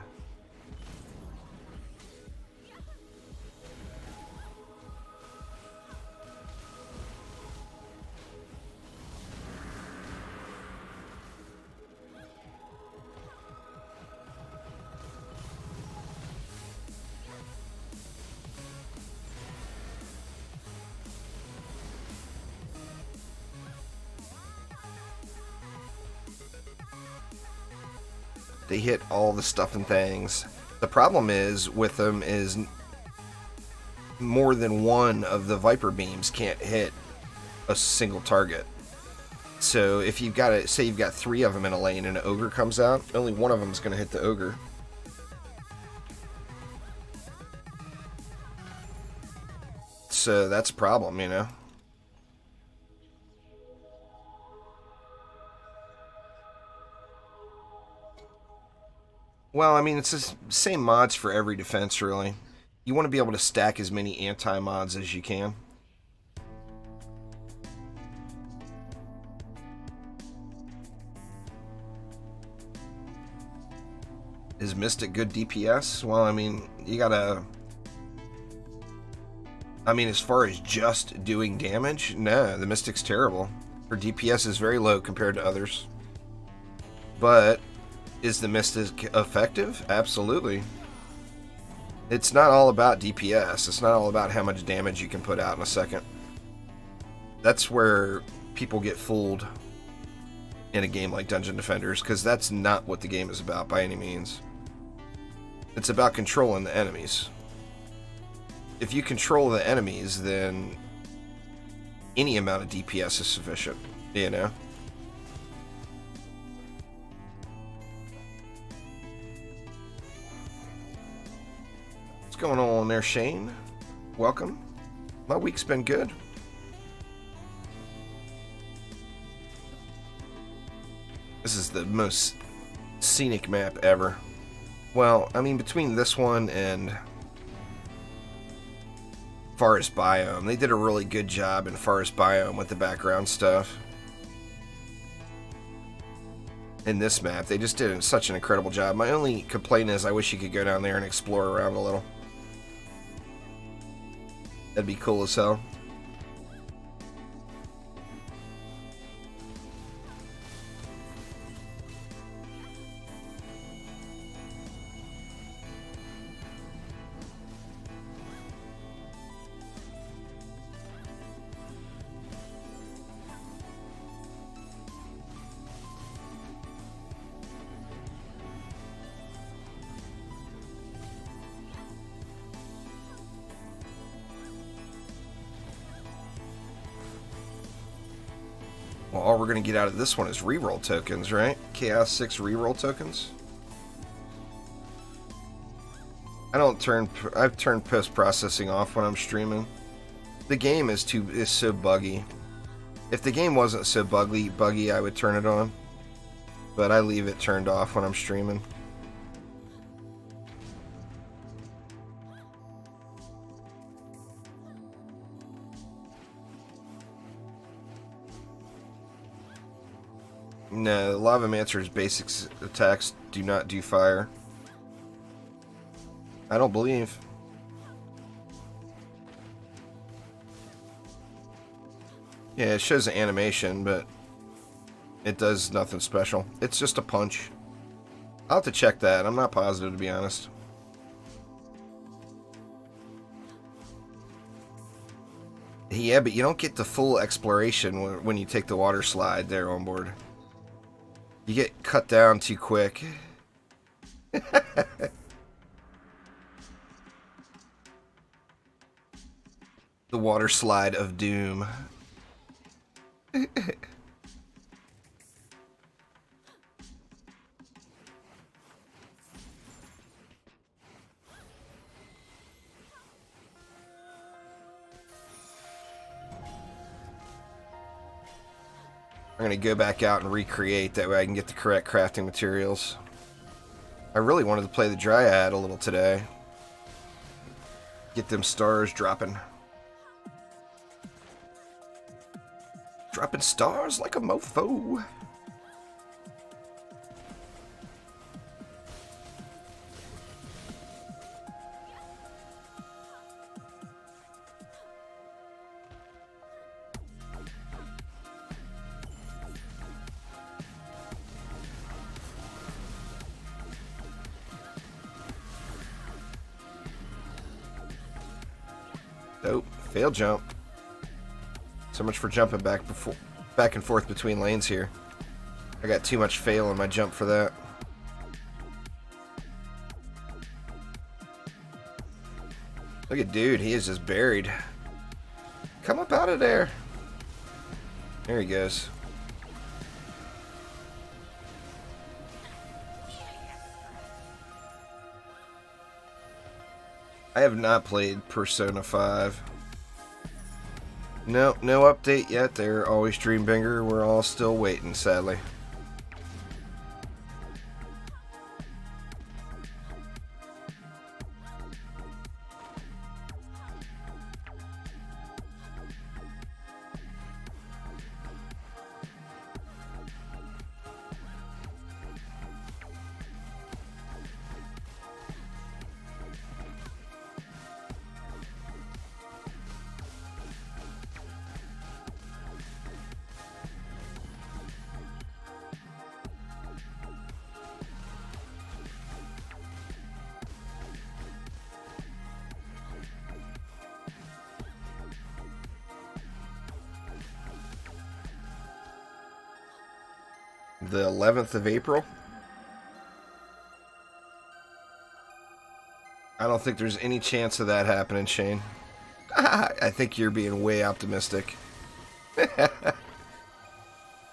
They hit all the stuff and things. The problem is with them is more than one of the Viper beams can't hit a single target. So if you've got say you've got 3 of them in a lane and an ogre comes out, only one of them is going to hit the ogre. So that's a problem, you know. Well, I mean, it's the same mods for every defense, really. You want to be able to stack as many anti-mods as you can. Is Mystic good DPS? Well, I mean, you gotta... I mean, as far as just doing damage, no, the Mystic's terrible. Her DPS is very low compared to others. But... is the Mystic effective? Absolutely. It's not all about DPS. It's not all about how much damage you can put out in a second. That's where people get fooled in a game like Dungeon Defenders, because that's not what the game is about by any means. It's about controlling the enemies. If you control the enemies, then any amount of DPS is sufficient, you know? What's going on there, Shane? Welcome. My week's been good. This is the most scenic map ever. Well, I mean, between this one and Forest Biome, they did a really good job in Forest Biome with the background stuff. In this map, they just did such an incredible job. My only complaint is I wish you could go down there and explore around a little. That'd be cool as hell. Well, all we're going to get out of this one is reroll tokens, right? Chaos 6 reroll tokens. I've turned post-processing off when I'm streaming. The game is so buggy. If the game wasn't so buggy, I would turn it on. But I leave it turned off when I'm streaming. No, Lavamancer's basic attacks do not do fire. I don't believe. Yeah, it shows the animation, but it does nothing special. It's just a punch. I'll have to check that. I'm not positive, to be honest. Yeah, but you don't get the full exploration when you take the water slide there on board. You get cut down too quick. The water slide of doom. I'm going to go back out and recreate, that way I can get the correct crafting materials. I really wanted to play the Dryad a little today. Get them stars dropping. Dropping stars like a mofo. Nope, fail jump. So much for jumping back and forth between lanes here. I got too much fail in my jump for that. Look at dude, he is just buried. Come up out of there. There he goes. I have not played Persona 5. No update yet. They're always Dreambringer. We're all still waiting, sadly. The 11th of April. I don't think there's any chance of that happening, Shane. I think you're being way optimistic.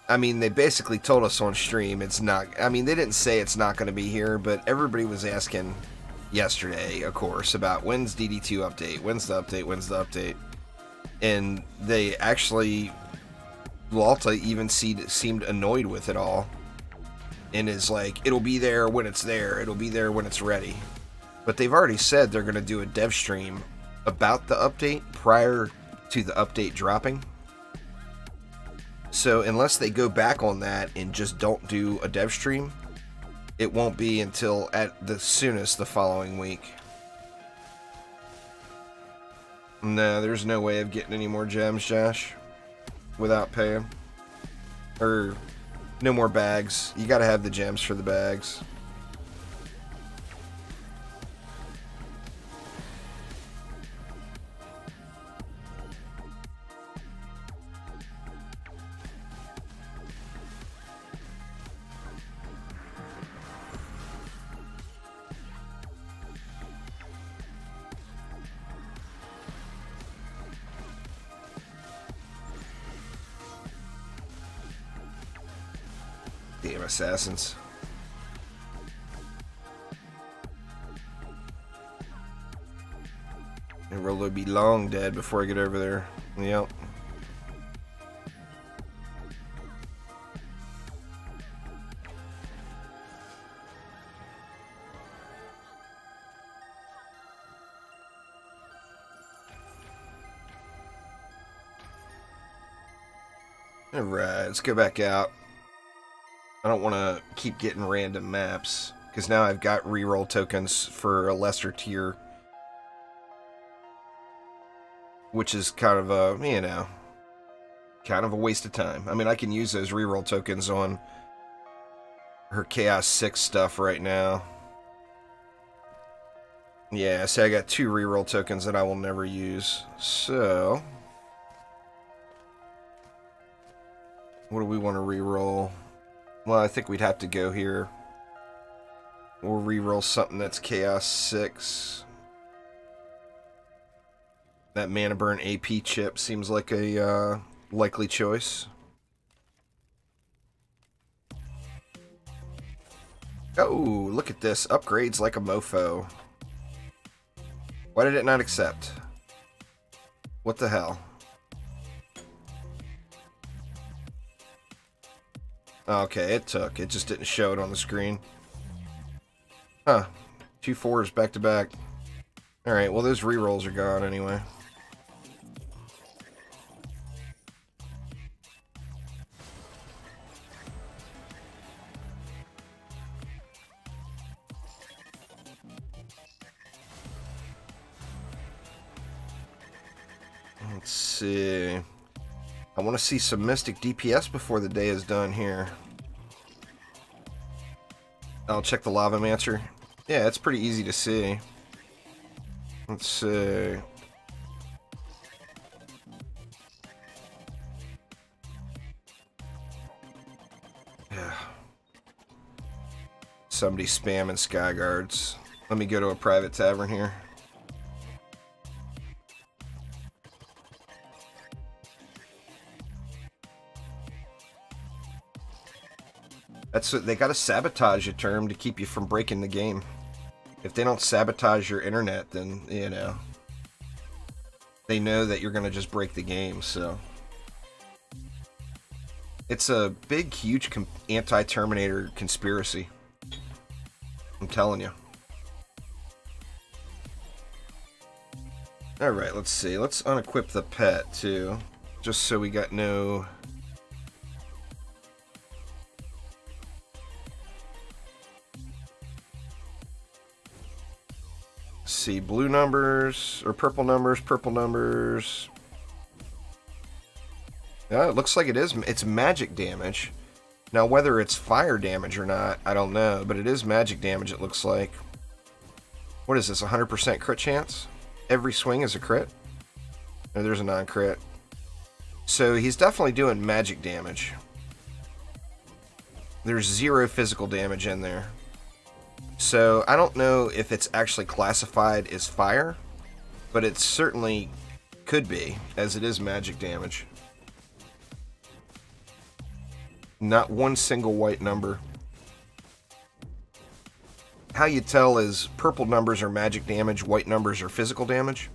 I mean, they basically told us on stream it's not... I mean, they didn't say it's not going to be here, but everybody was asking yesterday, of course, about when's DD2 update, when's the update, when's the update. And they actually... Lalta even seemed annoyed with it all. And is like, it'll be there when it's there. It'll be there when it's ready. But they've already said they're going to do a dev stream about the update prior to the update dropping. So unless they go back on that and just don't do a dev stream, it won't be until at the soonest the following week. No, there's no way of getting any more gems, Josh, without paying. Or no more bags. You gotta have the gems for the bags. Damn assassins. And Rolo be long dead before I get over there. Yep. Alright, let's go back out. I don't want to keep getting random maps, because now I've got reroll tokens for a lesser tier. Which is kind of a, you know, kind of a waste of time. I mean, I can use those reroll tokens on her Chaos 6 stuff right now. Yeah, see, I got 2 reroll tokens that I will never use. So, What do we want to reroll? Well, I think we'd have to go here. We'll reroll something that's Chaos 6. That Mana Burn AP chip seems like a likely choice. Oh, look at this. Upgrades like a mofo. Why did it not accept? What the hell? Okay, it took. It just didn't show it on the screen. Huh. 2 4s back to back. Alright, well those rerolls are gone anyway. Let's see. I want to see some Mystic DPS before the day is done here. I'll check the Lavamancer. Yeah, it's pretty easy to see. Let's see. Yeah. Somebody spamming Skyguards. Let me go to a private tavern here. That's what, they gotta sabotage a term to keep you from breaking the game. If they don't sabotage your internet, then, you know, they know that you're gonna just break the game, so. It's a big, huge anti-Terminator conspiracy. I'm telling you. Alright, let's see. Let's unequip the pet, too. Just so we got no... See, blue numbers, or purple numbers. Yeah, it looks like it is. It's magic damage. Now, whether it's fire damage or not, I don't know, but it is magic damage, it looks like. What is this, 100% crit chance? Every swing is a crit? No, there's a non-crit. So he's definitely doing magic damage. There's 0 physical damage in there. So I don't know if it's actually classified as fire, but it certainly could be, as it is magic damage. Not one single white number. How you tell is purple numbers are magic damage, white numbers are physical damage.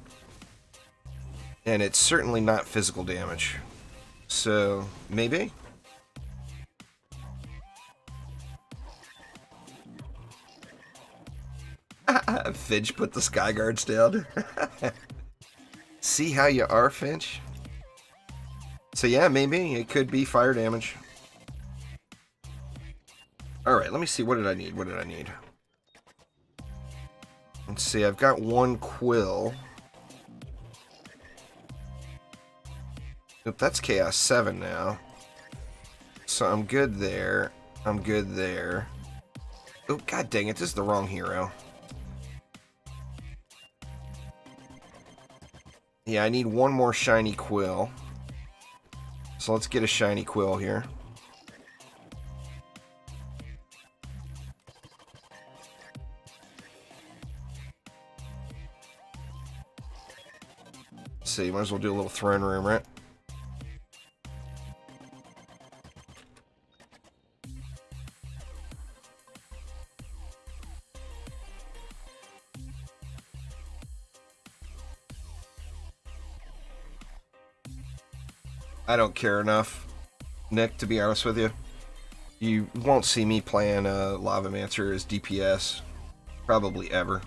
And it's certainly not physical damage. So, maybe? Finch put the Skyguards down. See how you are, Finch? So yeah, maybe it could be fire damage. Alright, let me see. What did I need? What did I need? Let's see. I've got 1 quill. Oop, that's Chaos 7 now. So I'm good there. I'm good there. Oh, god dang it. This is the wrong hero. Yeah, I need 1 more shiny quill. So let's get a shiny quill here. Let's see, might as well do a little throne room, right? I don't care enough, Nick, to be honest with you. You won't see me playing Lavamancer as DPS, probably ever,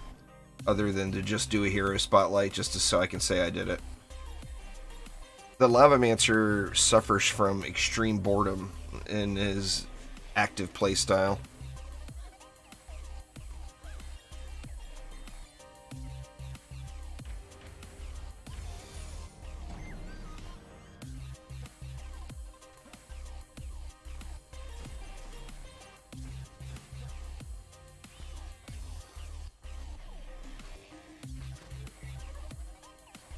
other than to just do a hero spotlight just so I can say I did it. The Lavamancer suffers from extreme boredom in his active playstyle.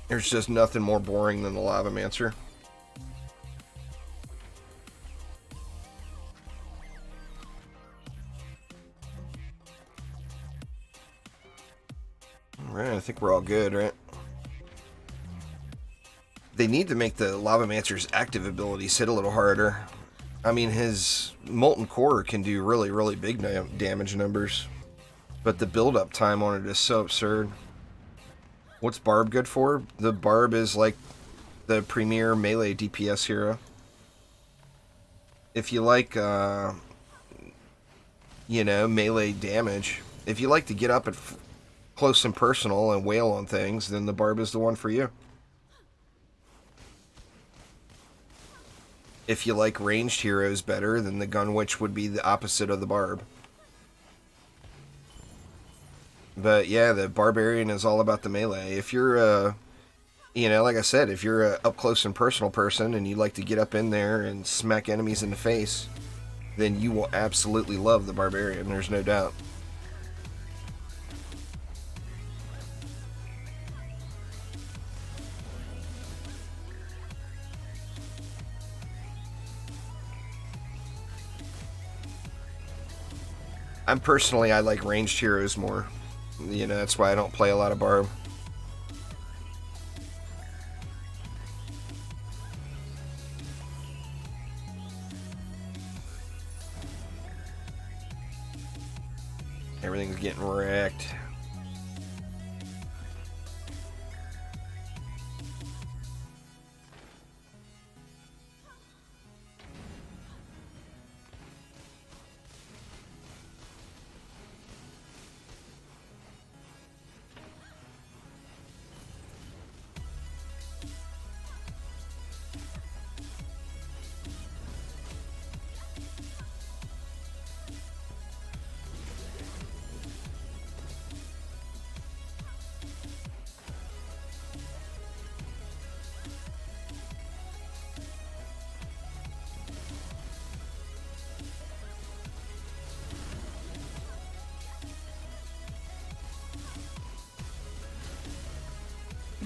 There's just nothing more boring than the Lavamancer. Right, I think we're all good, right? They need to make the Lavamancer's active abilities hit a little harder. I mean, his Molten Core can do really, really big damage numbers. But the build-up time on it is so absurd. What's Barb good for? The Barb is like the premier melee DPS hero. If you like, you know, melee damage, if you like to get up at close and personal and wail on things, then the Barb is the one for you. If you like ranged heroes better, then the Gun Witch would be the opposite of the Barb. But yeah, the Barbarian is all about the melee. If you're you know, like I said, if you're a up close and personal person and you like to get up in there and smack enemies in the face, then you will absolutely love the Barbarian, there's no doubt. I like ranged heroes more. You know, that's why I don't play a lot of Barb. Everything's getting wrecked.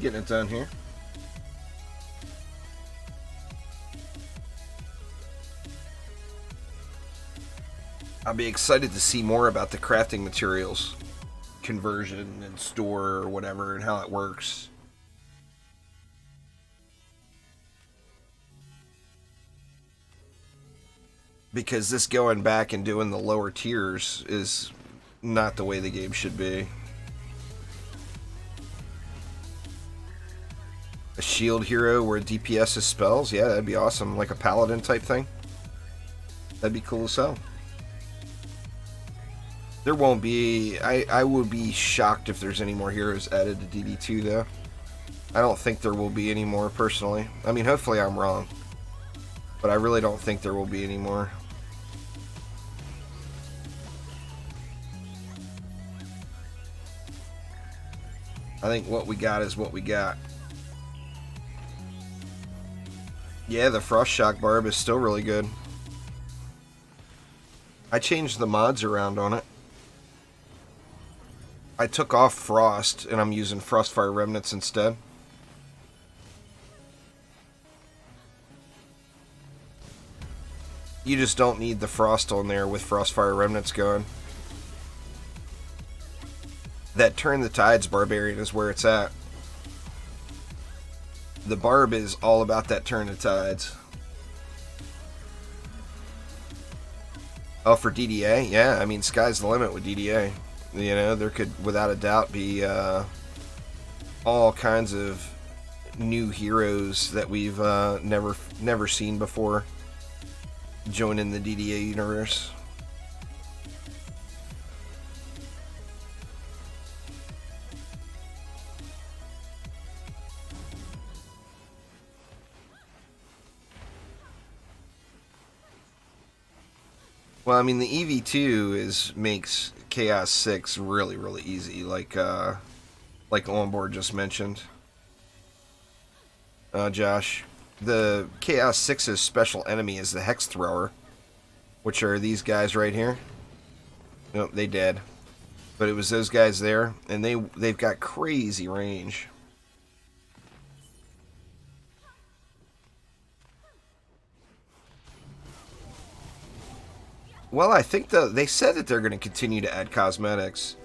Getting it done here. I'll be excited to see more about the crafting materials conversion and store or whatever and how it works. Because this going back and doing the lower tiers is not the way the game should be. A shield hero where DPS is spells? Yeah, that'd be awesome. Like a paladin type thing. That'd be cool as hell. There won't be... I would be shocked if there's any more heroes added to DD2, though. I don't think there will be any more, personally. I mean, hopefully I'm wrong. But I really don't think there will be any more. I think what we got is what we got. Yeah, the Frost Shock Barb is still really good. I changed the mods around on it. I took off Frost, and I'm using Frostfire Remnants instead. You just don't need the Frost on there with Frostfire Remnants going. That Turn the Tides Barbarian is where it's at. The Barb is all about that Turn the Tides. Oh, for DDA? Yeah, I mean, sky's the limit with DDA. You know, there could, without a doubt, be all kinds of new heroes that we've never seen before joining the DDA universe. Well, I mean, the EV2 makes Chaos 6 really, really easy, like Onboard just mentioned. Josh, the Chaos 6's special enemy is the Hex Thrower, which are these guys right here. Nope, they dead. But it was those guys there, and they've got crazy range. Well, I think they said that they're going to continue to add cosmetics.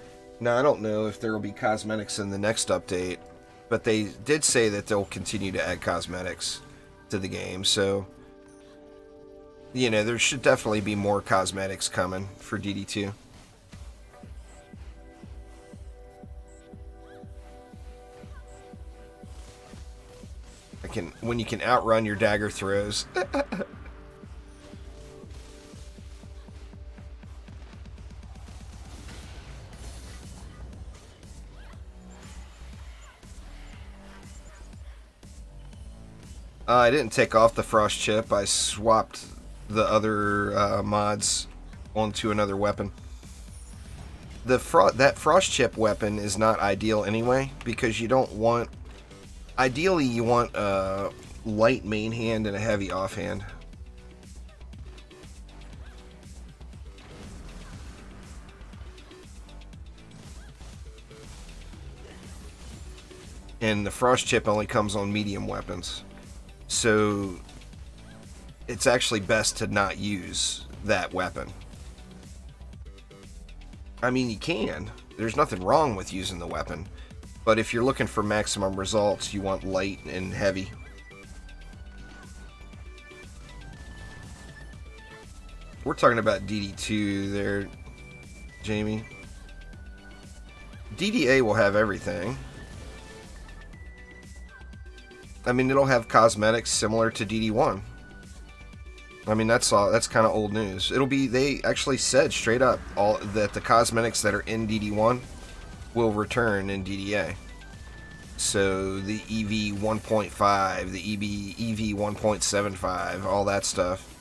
Now, I don't know if there will be cosmetics in the next update, but they did say that they'll continue to add cosmetics to the game, so, you know, there should definitely be more cosmetics coming for DD2. When you can outrun your dagger throws. I didn't take off the frost chip. I swapped the other mods onto another weapon. That frost chip weapon is not ideal anyway, because you don't want... Ideally, you want a light main hand and a heavy offhand. And the frost chip only comes on medium weapons. So it's actually best to not use that weapon. I mean, you can. There's nothing wrong with using the weapon. But if you're looking for maximum results, you want light and heavy. We're talking about DD2 there, Jamie. DDA will have everything. I mean, it'll have cosmetics similar to DD1. I mean, that's kind of old news. It'll be, they actually said straight up that the cosmetics that are in DD1 will return in DDA. So the EV 1.5, the EV 1.75, all that stuff.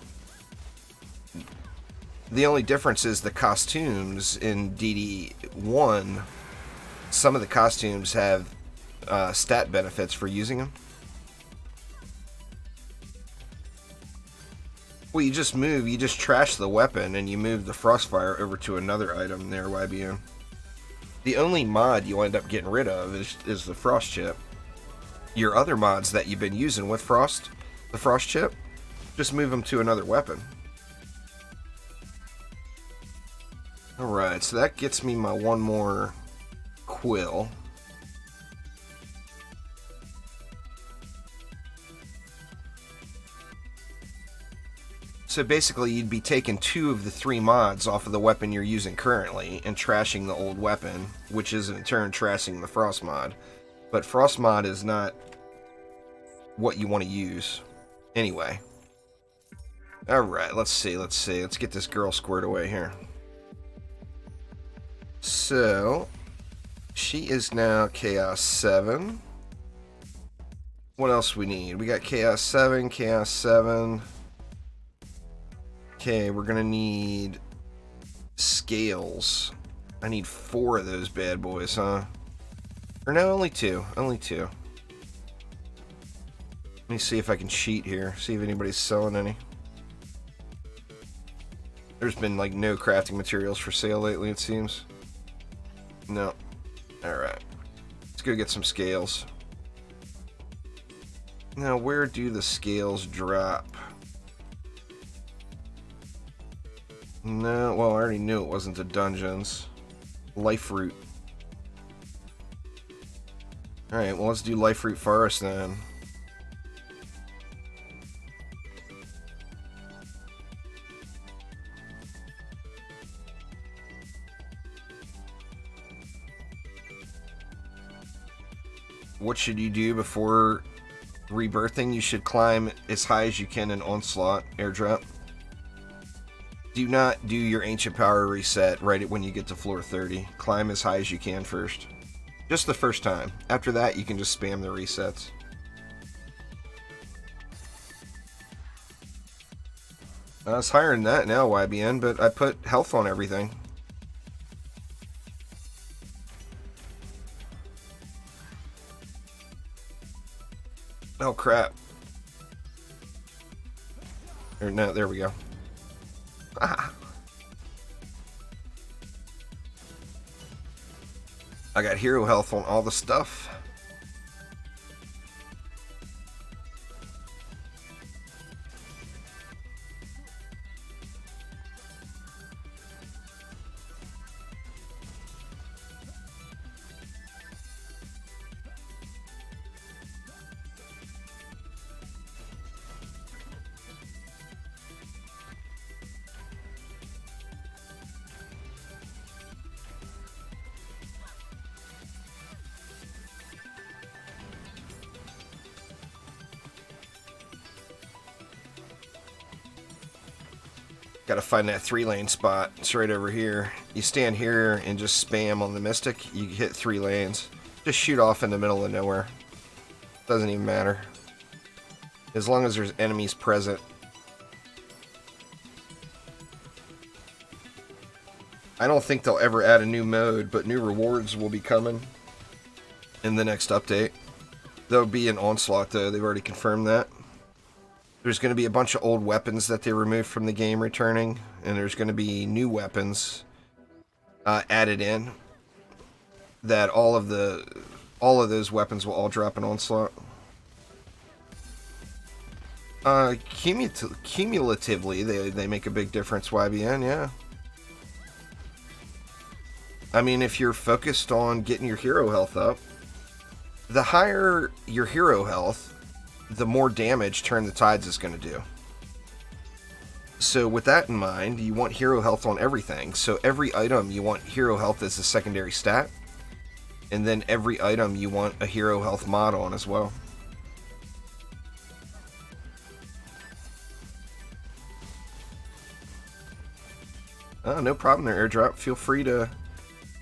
The only difference is the costumes in DD1. Some of the costumes have stat benefits for using them. Well, you just trash the weapon and you move the Frostfire over to another item there, YBM. The only mod you end up getting rid of is the Frost Chip. Your other mods that you've been using with the Frost Chip, just move them to another weapon. Alright, so that gets me my one more quill. So basically, you'd be taking 2 of the 3 mods off of the weapon you're using currently and trashing the old weapon, which is in turn trashing the Frost mod. But Frost mod is not what you want to use. Anyway. Alright, let's see. Let's get this girl squared away here. So, she is now Chaos 7. What else we need? We got Chaos 7, Chaos 7... Okay, we're gonna need scales. I need 4 of those bad boys, huh? Or no, only 2. Only 2. Let me see if I can cheat here. See if anybody's selling any. There's been like no crafting materials for sale lately, it seems. No. Alright. Let's go get some scales. Now, where do the scales drop? No, well, I already knew it wasn't the dungeons. Life Root. Alright, well, let's do Life Root Forest then. What should you do before rebirthing? You should climb as high as you can in Onslaught airdrop. Do not do your Ancient Power reset right when you get to floor 30. Climb as high as you can first. Just the first time. After that, you can just spam the resets. It's higher than that now, YBN, but I put health on everything. Oh, crap. Or, no, there we go. Ah. I got hero health on all the stuff. Gotta find that 3-lane spot. It's right over here. You stand here and just spam on the Mystic. You hit 3 lanes. Just shoot off in the middle of nowhere. Doesn't even matter. As long as there's enemies present. I don't think they'll ever add a new mode, but new rewards will be coming in the next update. There'll be an Onslaught, though. They've already confirmed that. There's going to be a bunch of old weapons that they removed from the game returning, and there's going to be new weapons added in. That all of those weapons will all drop in Onslaught. Cumulatively, they make a big difference. YBN, yeah. I mean, if you're focused on getting your hero health up, the higher your hero health, the more damage Turn the Tides is going to do. So with that in mind, you want hero health on everything. So every item you want hero health as a secondary stat. And then every item you want a hero health mod on as well. Oh, no problem there, Airdrop.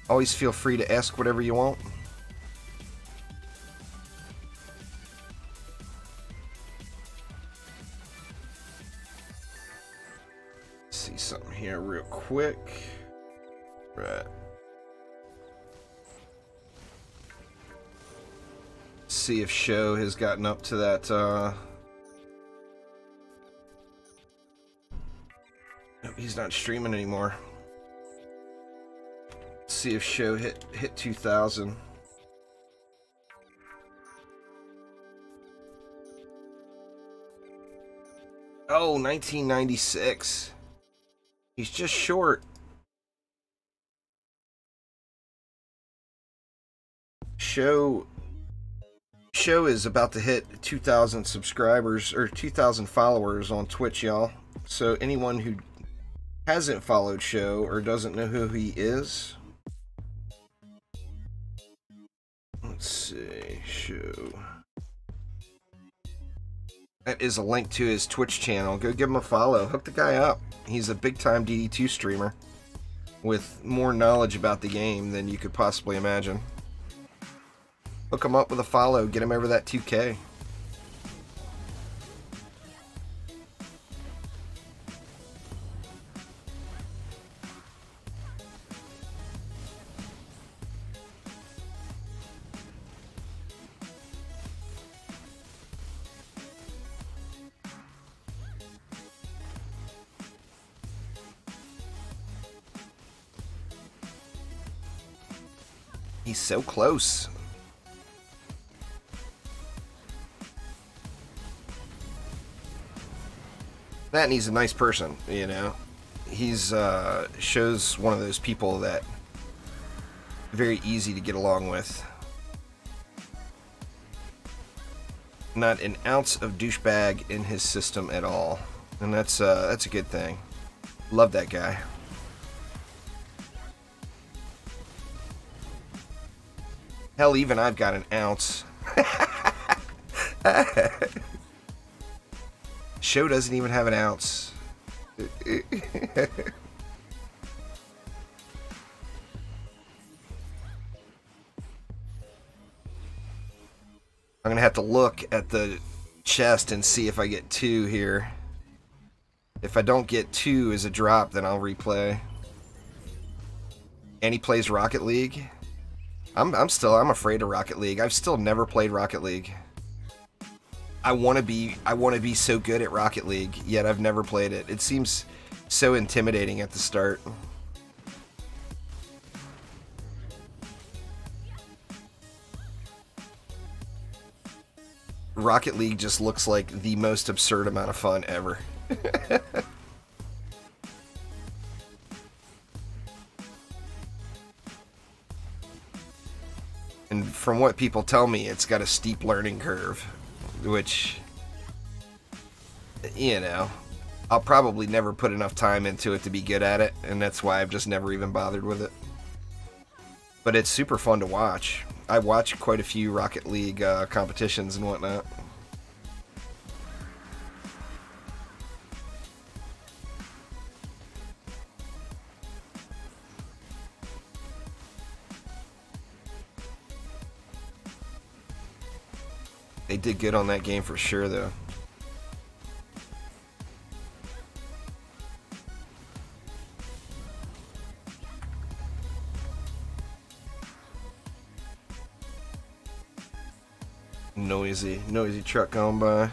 Always feel free to ask whatever you want. See something here real quick. Right. See if Show has gotten up to that, Nope, he's not streaming anymore. See if Show hit 2,000. Oh, 1996. He's just short. Show is about to hit 2,000 subscribers, or 2,000 followers on Twitch, y'all. So anyone who hasn't followed Show or doesn't know who he is, let's see, Show. That is a link to his Twitch channel. Go give him a follow. Hook the guy up. He's a big-time DD2 streamer with more knowledge about the game than you could possibly imagine. Hook him up with a follow. Get him over that 2K. He's so close. That, and he's a nice person, you know. He's shows one of those people that very easy to get along with. Not an ounce of douchebag in his system at all, and that's a good thing. Love that guy. Hell, even I've got an ounce. Show doesn't even have an ounce. I'm gonna have to look at the chest and see if I get 2 here. If I don't get 2 as a drop, then I'll replay. And he plays Rocket League. I'm afraid of Rocket League. I've still never played Rocket League. I want to be so good at Rocket League, yet I've never played it. It seems so intimidating at the start. Rocket League just looks like the most absurd amount of fun ever. And from what people tell me, it's got a steep learning curve, which, you know, I'll probably never put enough time into it to be good at it, and that's why I've just never even bothered with it. But it's super fun to watch. I watch quite a few Rocket League competitions and whatnot. They did good on that game for sure, though. Noisy truck going by.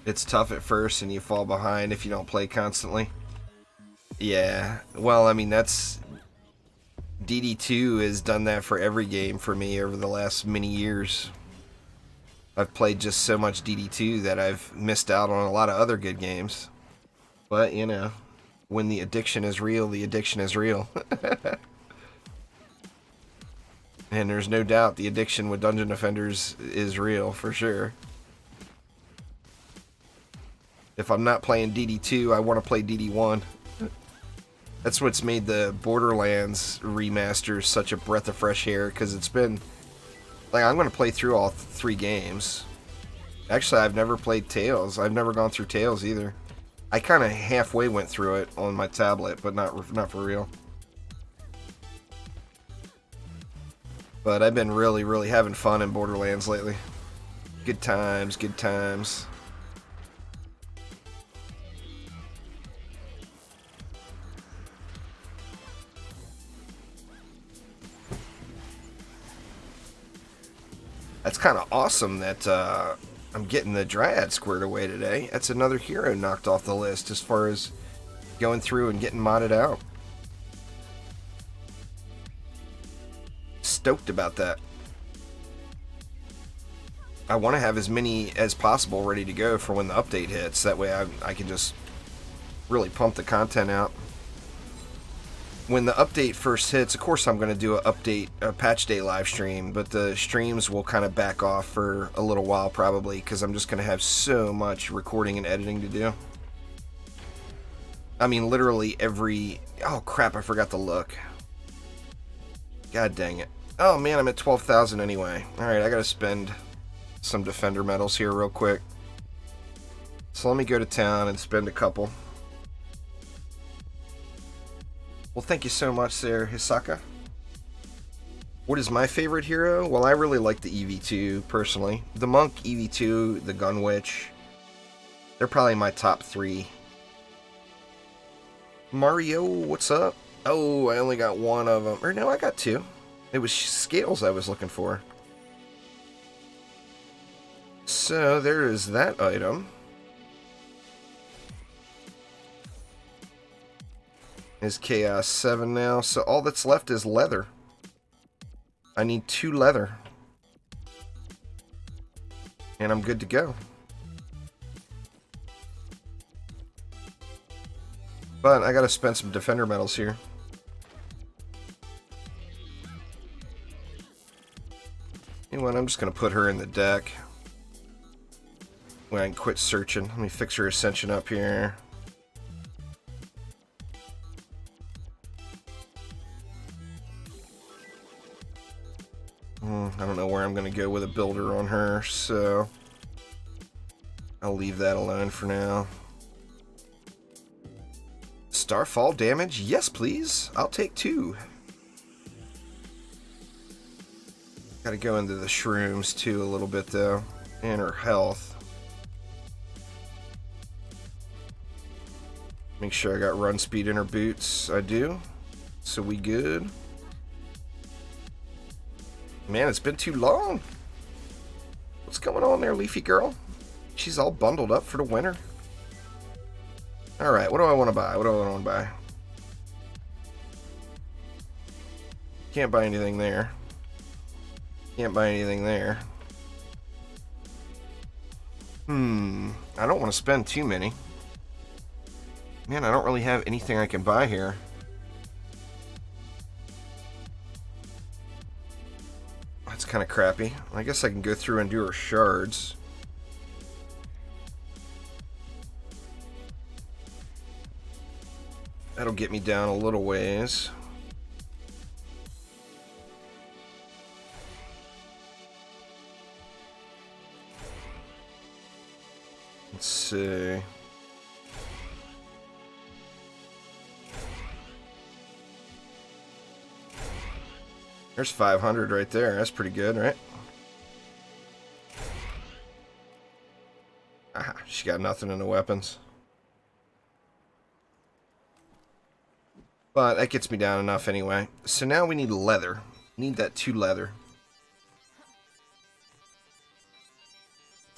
It's tough at first and you fall behind if you don't play constantly. Yeah, well, I mean, that's... DD2 has done that for every game for me over the last many years. I've played just so much DD2 that I've missed out on a lot of other good games. But, you know, when the addiction is real, the addiction is real. And there's no doubt the addiction with Dungeon Defenders is real, for sure. If I'm not playing DD2, I want to play DD1. That's what's made the Borderlands remaster such a breath of fresh air, because it's been... Like, I'm going to play through all 3 games. Actually, I've never played Tales. I've never gone through Tales either. I kind of halfway went through it on my tablet, but not for real. But I've been really having fun in Borderlands lately. Good times, good times. That's kind of awesome that I'm getting the Dryad squared away today. That's another hero knocked off the list as far as going through and getting modded out. Stoked about that. I want to have as many as possible ready to go for when the update hits. That way I can just really pump the content out. When the update first hits, of course I'm going to do a patch day live stream, but the streams will kind of back off for a little while probably, because I'm just going to have so much recording and editing to do. I mean, literally every... Oh crap, I forgot to look. God dang it. Oh man, I'm at 12,000 anyway. Alright, I got to spend some Defender medals here real quick. So let me go to town and spend a couple. Well, thank you so much there, Hisaka. What is my favorite hero? Well, I really like the EV2, personally. The Monk, EV2, the Gun Witch. They're probably my top 3. Mario, what's up? Oh, I only got 1 of them. Or no, I got 2. It was Scales I was looking for. So, there is that item. Is Chaos 7 now, so all that's left is leather. I need 2 leather. And I'm good to go. But I gotta spend some Defender medals here. You know what, I'm just gonna put her in the deck. When I can quit searching. Let me fix her Ascension up here. I don't know where I'm going to go with a builder on her, so I'll leave that alone for now. Starfall damage? Yes, please. I'll take 2. Gotta go into the shrooms, too, a little bit, though. And her health. Make sure I got run speed in her boots. I do. So we good. Man, it's been too long. What's going on there, Leafy Girl? She's all bundled up for the winter. Alright, what do I want to buy? What do I want to buy? Can't buy anything there. Can't buy anything there. I don't want to spend too many. Man, I don't really have anything I can buy here. That's kind of crappy. I guess I can go through and do her shards. That'll get me down a little ways. Let's see. There's 500 right there. That's pretty good, right? Ah, she got nothing in the weapons. But that gets me down enough anyway. So now we need leather. Need that 2 leather.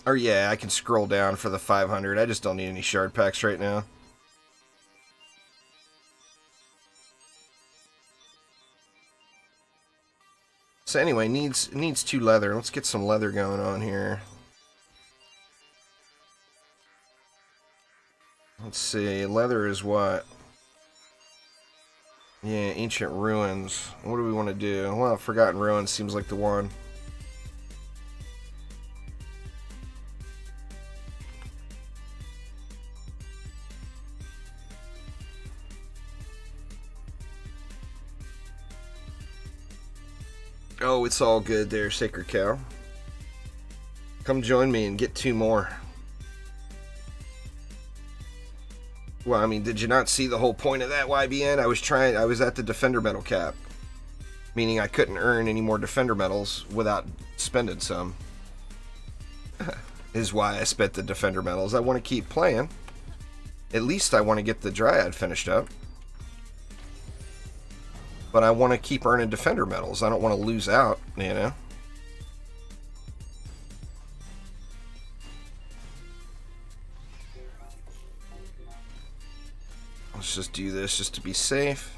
Or yeah, I can scroll down for the 500. I just don't need any shard packs right now. So anyway, needs 2 leather. Let's get some leather going on here. Let's see, leather is what? Yeah, ancient ruins. What do we want to do? Well, Forgotten Ruins seems like the one. Oh, it's all good there, Sacred Cow. Come join me and get 2 more. Well, I mean, did you not see the whole point of that, YBN? I was at the Defender Medal cap. Meaning I couldn't earn any more Defender Medals without spending some. Is why I spent the Defender Medals. I want to keep playing. At least I want to get the Dryad finished up. But I want to keep earning Defender Medals. I don't want to lose out, you know? Let's just do this just to be safe.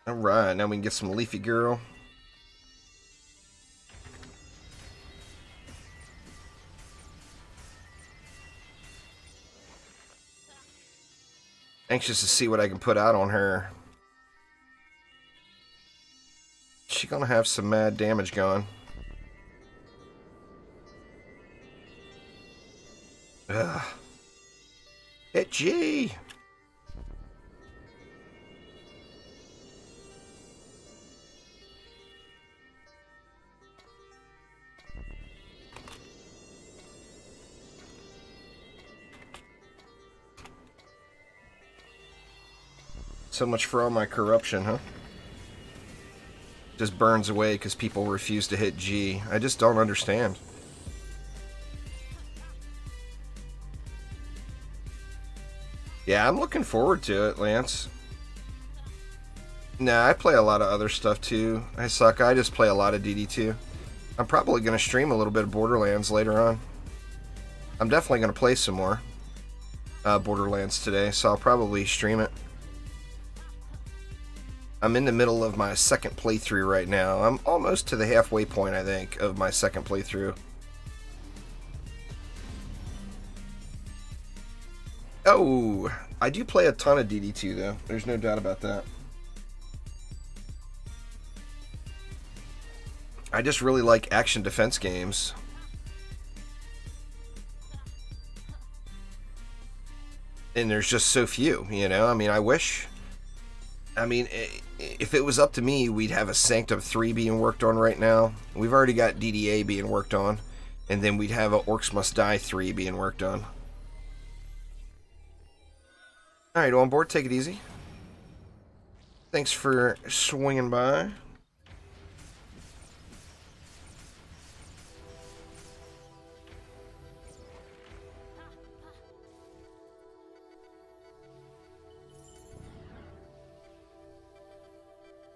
Alright, now we can get some Leafy Girl. Anxious to see what I can put out on her. She gonna have some mad damage going. Ugh. Hit G! So much for all my corruption, huh? Just burns away because people refuse to hit G. I just don't understand. Yeah, I'm looking forward to it, Lance. Nah, I play a lot of other stuff too. I suck. I just play a lot of DD2. I'm probably going to stream a little bit of Borderlands later on. I'm definitely going to play some more Borderlands today, so I'll probably stream it. I'm in the middle of my second playthrough right now. I'm almost to the halfway point, I think, of my second playthrough. Oh, I do play a ton of DD2, though. There's no doubt about that. I just really like action defense games. And there's just so few, you know? I mean, I wish... I mean, if it was up to me, we'd have a Sanctum 3 being worked on right now. We've already got DDA being worked on. And then we'd have a Orcs Must Die 3 being worked on. Alright, on board, take it easy. Thanks for swinging by.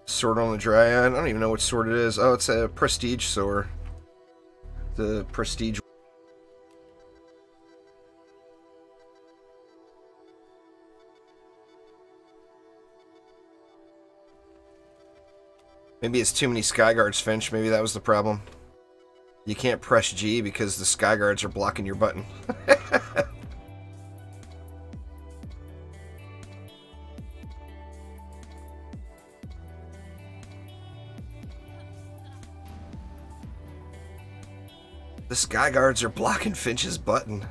Sword on the Dryad. I don't even know what sword it is. Oh, it's a prestige sword. The prestige. Maybe it's too many Skyguards, Finch. Maybe that was the problem. You can't press G because the Skyguards are blocking your button. The Sky Guards are blocking Finch's button.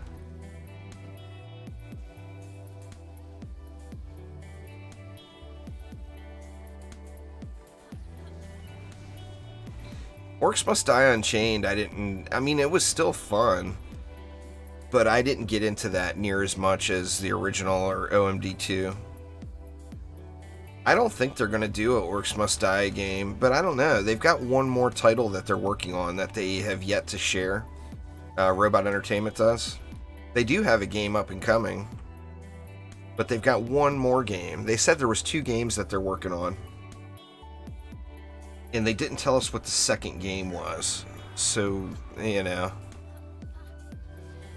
Orcs Must Die Unchained, I mean, it was still fun, but I didn't get into that near as much as the original or OMD2. I don't think they're going to do a Orcs Must Die game, but I don't know. They've got one more title that they're working on that they have yet to share. Robot Entertainment does. They do have a game up and coming, but they've got one more game. They said there was 2 games that they're working on, and they didn't tell us what the second game was. So, you know.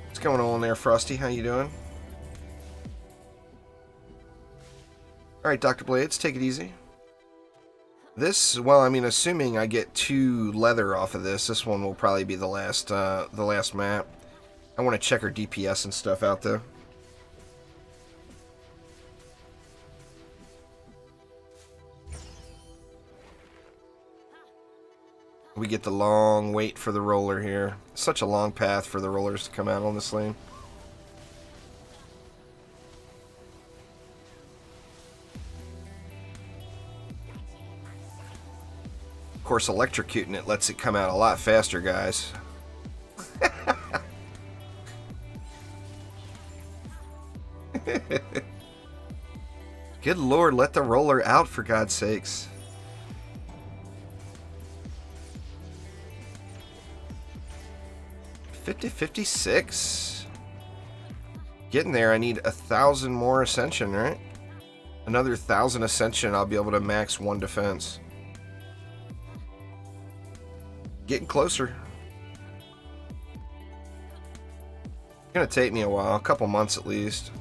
What's going on there, Frosty? How you doing? Alright, Dr. Blades, take it easy. This, well, I mean, assuming I get 2 leather off of this one will probably be the last map. I want to check our DPS and stuff out, though. We get the long wait for the roller here. Such a long path for the rollers to come out on this lane. Of course, electrocuting it lets it come out a lot faster, guys. Good lord, let the roller out, for God's sakes. $50-56. Getting there. I need 1,000 more ascension, right? Another 1,000 ascension, I'll be able to max 1 defense. Getting closer. It's gonna take me a while, a couple months at least,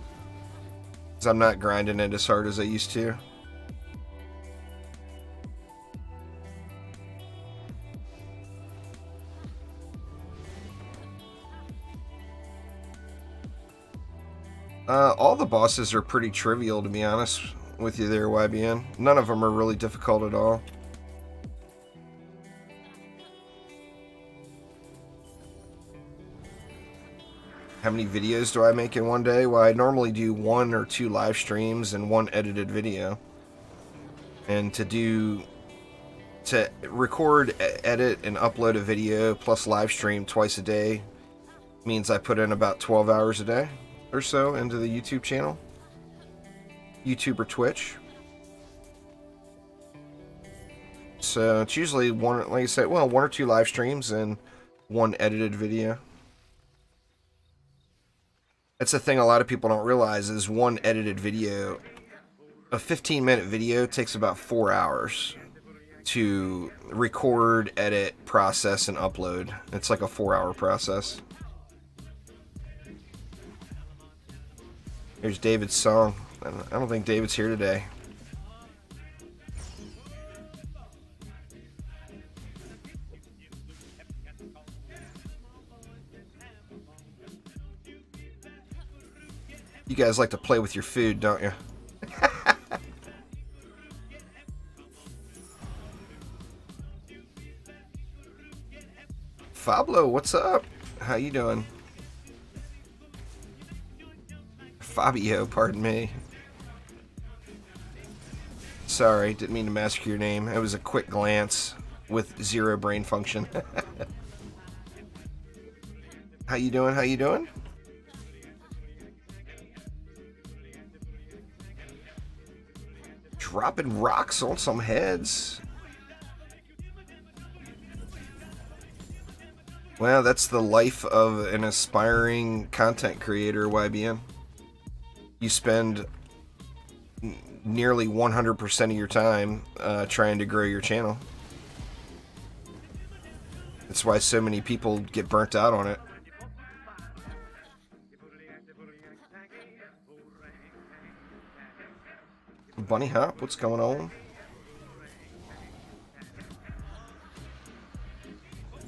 because I'm not grinding it as hard as I used to. All the bosses are pretty trivial, to be honest with you there, YBN. None of them are really difficult at all. How many videos do I make in one day? Well, I normally do 1 or 2 live streams and 1 edited video. And to record, edit, and upload a video plus live stream twice a day means I put in about 12 hours a day or so into the YouTube channel. YouTube or Twitch. So it's usually one, like I said, well, 1 or 2 live streams and 1 edited video. That's the thing a lot of people don't realize is 1 edited video, a 15-minute video takes about 4 hours to record, edit, process, and upload. It's like a 4-hour process. Here's David's song. I don't think David's here today. You guys like to play with your food, don't you? Fablo, what's up? How you doing? Fabio, pardon me. Sorry, didn't mean to massacre your name. It was a quick glance with 0 brain function. How you doing? How you doing? Dropping rocks on some heads. Well, that's the life of an aspiring content creator, YBN. You spend nearly 100% of your time trying to grow your channel. That's why so many people get burnt out on it. Bunny Hop, what's going on?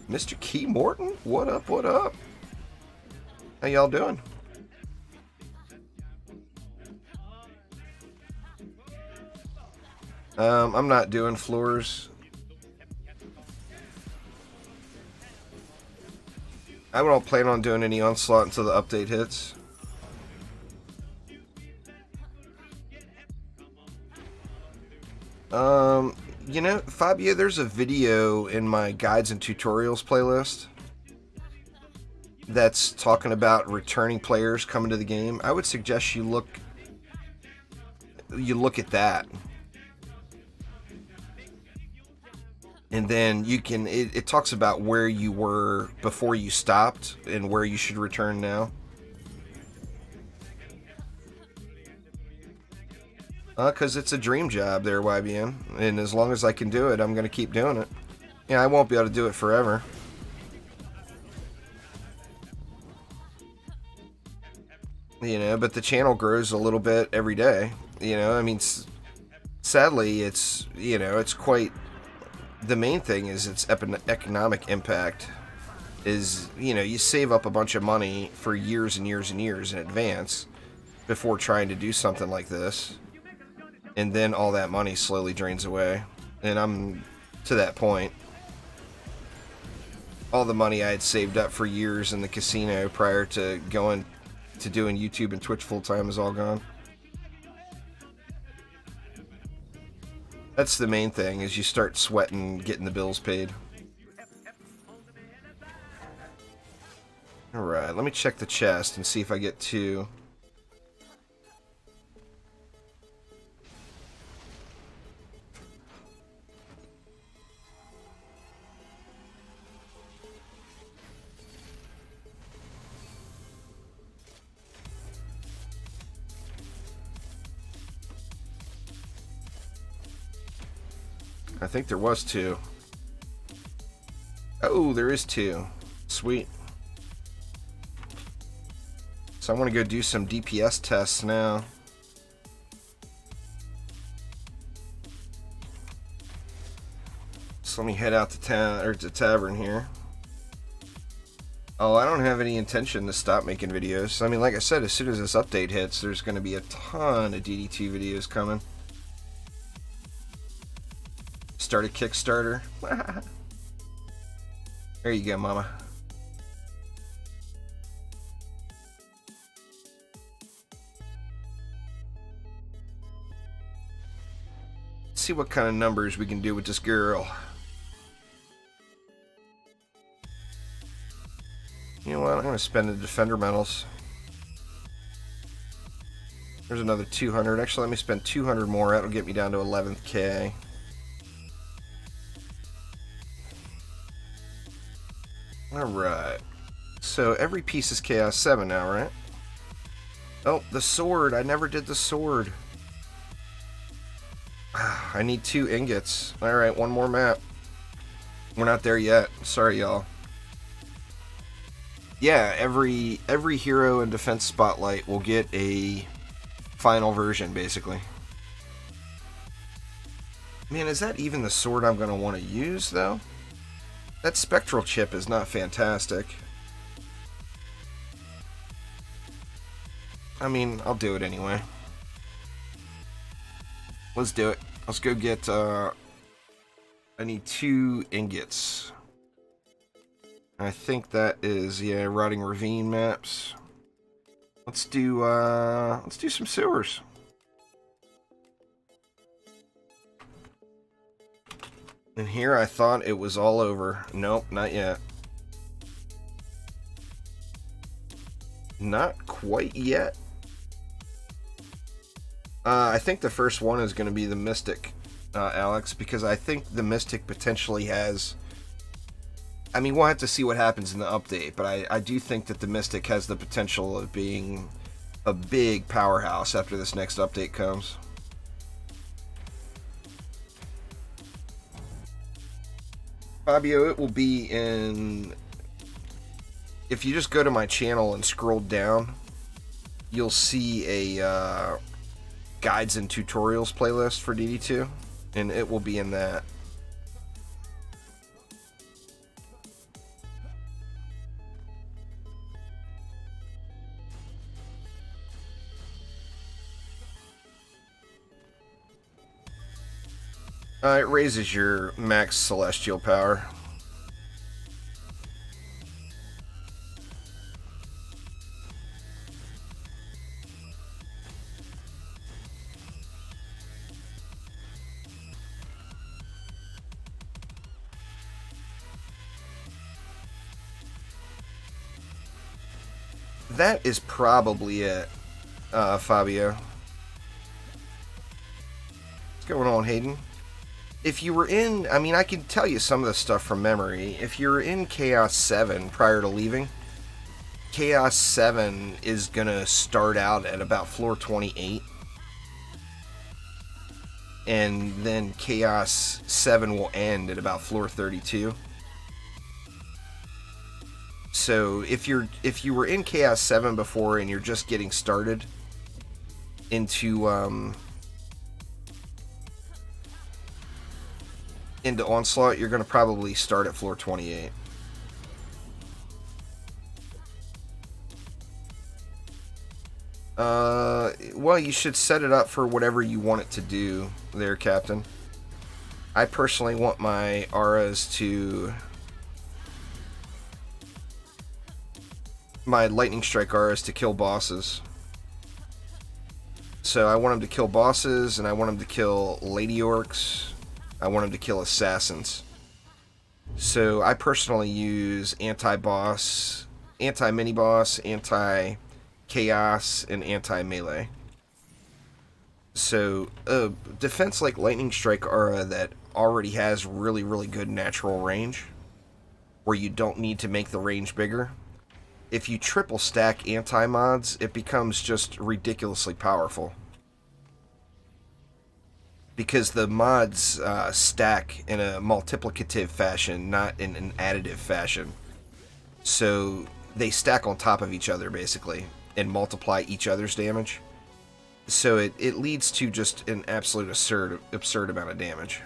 Mr. Key Morton, what up, what up? How y'all doing? I'm not doing floors. I don't plan on doing any Onslaught until the update hits. You know, Fabio, there's a video in my guides and tutorials playlist that's talking about returning players coming to the game. I would suggest you look at that. And then you can, it talks about where you were before you stopped and where you should return now. Because it's a dream job there, YBN. And as long as I can do it, I'm going to keep doing it. Yeah, I won't be able to do it forever. You know, but the channel grows a little bit every day. You know, I mean, sadly, it's, you know, it's quite... The main thing is its economic impact is, you know, you save up a bunch of money for years and years and years in advance before trying to do something like this. And then all that money slowly drains away. And I'm to that point. All the money I had saved up for years in the casino prior to going to doing YouTube and Twitch full time is all gone. That's the main thing, is you start sweating getting the bills paid. Alright, let me check the chest and see if I get 2. I think there was 2. Oh, there is 2. Sweet. So I want to go do some DPS tests now. So let me head out to town, or to tavern here. Oh, I don't have any intention to stop making videos. I mean, like I said, as soon as this update hits, there's going to be a ton of DD2 videos coming. Start a Kickstarter. There you go, mama. Let's see what kind of numbers we can do with this girl. You know what? I'm going to spend the Defender medals. There's another 200. Actually, let me spend 200 more. That'll get me down to 11K. Alright, so every piece is Chaos 7 now, right? Oh, the sword. I never did the sword. I need 2 ingots. Alright, one more map. We're not there yet. Sorry, y'all. Yeah, every hero in Defense Spotlight will get a final version, basically. Man, is that even the sword I'm going to want to use, though? That spectral chip is not fantastic. I mean, I'll do it anyway. Let's do it. Let's go get, I need 2 ingots. I think that is, yeah, Rotting Ravine maps. Let's do some sewers. And here I thought it was all over. Nope, not yet. Not quite yet. I think the first one is going to be the Mystic, Alex, because I think the Mystic potentially has... I mean, we'll have to see what happens in the update, but I do think that the Mystic has the potential of being a big powerhouse after this next update comes. Fabio, it will be in... If you just go to my channel and scroll down, you'll see a guides and tutorials playlist for DD2, and it will be in that. It raises your max celestial power. that is probably it, Fabio. What's going on, Hayden? If you were in, I mean, I can tell you some of the stuff from memory. If you're in Chaos 7 prior to leaving, Chaos 7 is going to start out at about floor 28. And then Chaos 7 will end at about floor 32. So if you were in Chaos 7 before and you're just getting started into Onslaught, you're going to probably start at floor 28. Well, you should set it up for whatever you want it to do there, Captain. I personally want my auras to... my lightning strike auras to kill bosses. So I want them to kill bosses, and I want them to kill lady orcs. I want them to kill assassins. So I personally use anti-boss, anti-mini-boss, anti-chaos, and anti-melee. So a defense like lightning strike aura that already has really, really good natural range, where you don't need to make the range bigger. If you triple stack anti-mods, it becomes just ridiculously powerful. Because the mods stack in a multiplicative fashion, not in an additive fashion. So they stack on top of each other, basically, and multiply each other's damage. So it leads to just an absolute absurd amount of damage.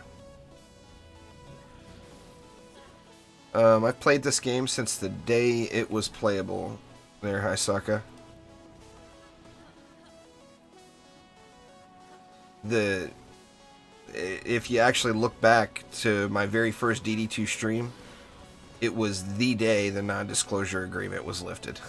I've played this game since the day it was playable. There, Hisaka. If you actually look back to my very first DD2 stream, it was the day the non-disclosure agreement was lifted.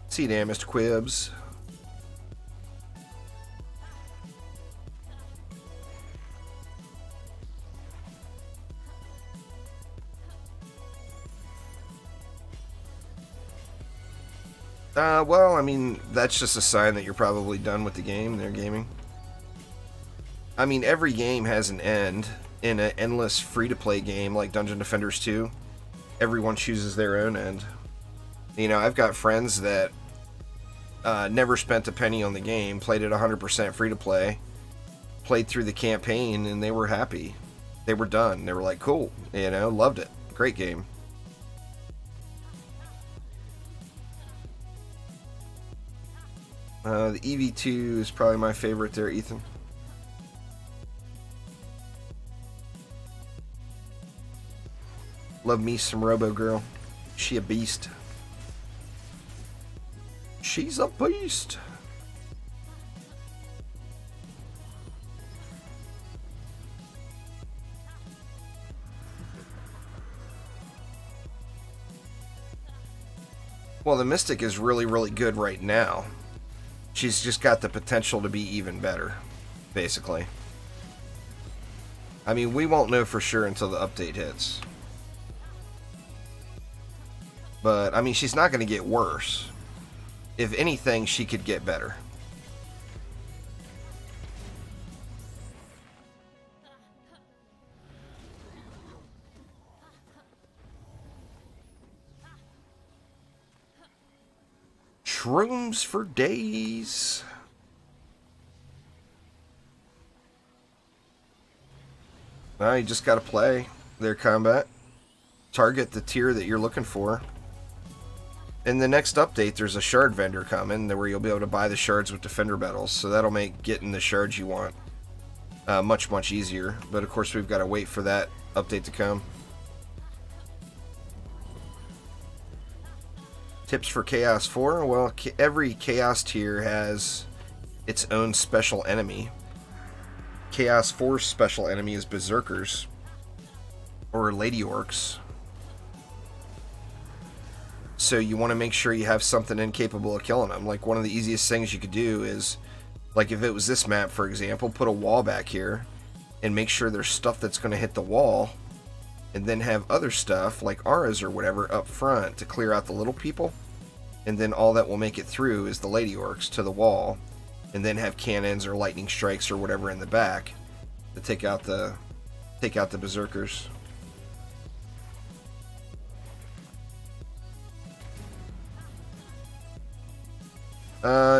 See there, Mr. Quibbs. Well, I mean, that's just a sign that you're probably done with the game, there, gaming. I mean, every game has an end. In an endless free-to-play game like Dungeon Defenders 2, everyone chooses their own end. You know, I've got friends that never spent a penny on the game, played it 100% free-to-play, played through the campaign, and they were happy. They were done. They were like, cool, you know, loved it. Great game. The EV2 is probably my favorite there, Ethan. Love me some Robo Girl. She a beast. She's a beast. Well, the Mystic is really, really good right now. She's just got the potential to be even better, basically. I mean, we won't know for sure until the update hits. But, I mean, she's not going to get worse. If anything, she could get better. Shrooms for days. Well, you just gotta play their combat. Target the tier that you're looking for. In the next update, there's a shard vendor coming where you'll be able to buy the shards with defender battles, so that'll make getting the shards you want much, much easier. But of course, we've got to wait for that update to come. Tips for Chaos 4? Well, every Chaos tier has its own special enemy. Chaos 4's special enemy is Berserkers, or Lady Orcs. So you want to make sure you have something incapable of killing them. Like, one of the easiest things you could do is, like, if it was this map, for example, put a wall back here and make sure there's stuff that's going to hit the wall, and then have other stuff, like auras or whatever, up front to clear out the little people, and then all that will make it through is the lady orcs to the wall, and then have cannons or lightning strikes or whatever in the back to take out the berserkers.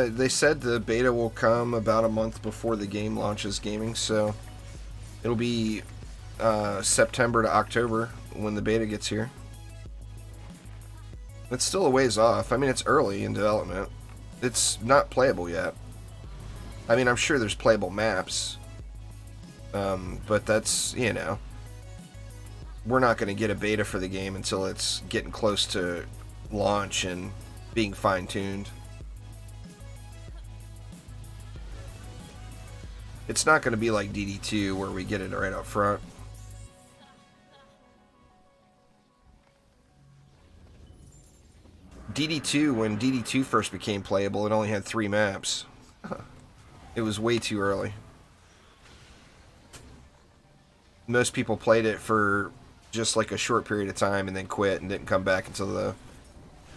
They said the beta will come about a month before the game launches gaming, so it'll be September to October when the beta gets here. It's still a ways off. I mean, it's early in development. It's not playable yet. I mean, I'm sure there's playable maps, but that's, you know, we're not going to get a beta for the game until it's getting close to launch and being fine-tuned. It's not going to be like DD2 where we get it right up front. DD2, when DD2 first became playable, it only had 3 maps. It was way too early. Most people played it for just like a short period of time and then quit and didn't come back until the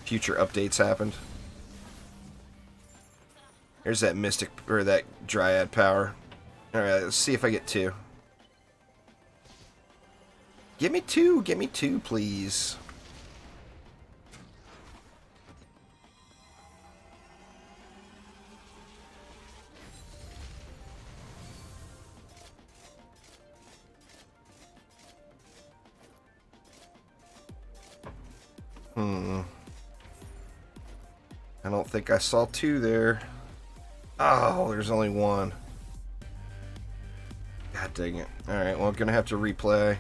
future updates happened. There's that mystic, or that Dryad power. Alright, let's see if I get 2. Give me 2, please. I don't think I saw 2 there. Oh, there's only 1. God dang it. Alright, well, I'm gonna have to replay.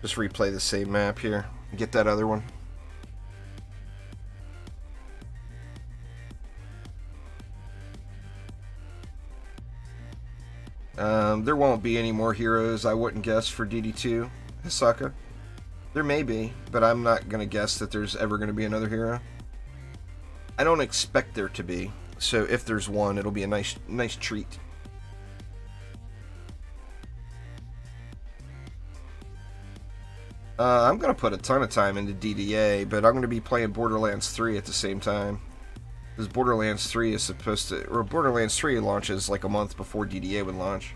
Just replay the same map here. Get that other one. There won't be any more heroes, I wouldn't guess, for DD2 Hisaka. There may be, but I'm not gonna guess that there's ever gonna be another hero. I don't expect there to be, so if there's one, it'll be a nice treat. I'm going to put a ton of time into DDA, but I'm going to be playing Borderlands 3 at the same time. Because Borderlands 3 is supposed to... Or Borderlands 3 launches like a month before DDA would launch.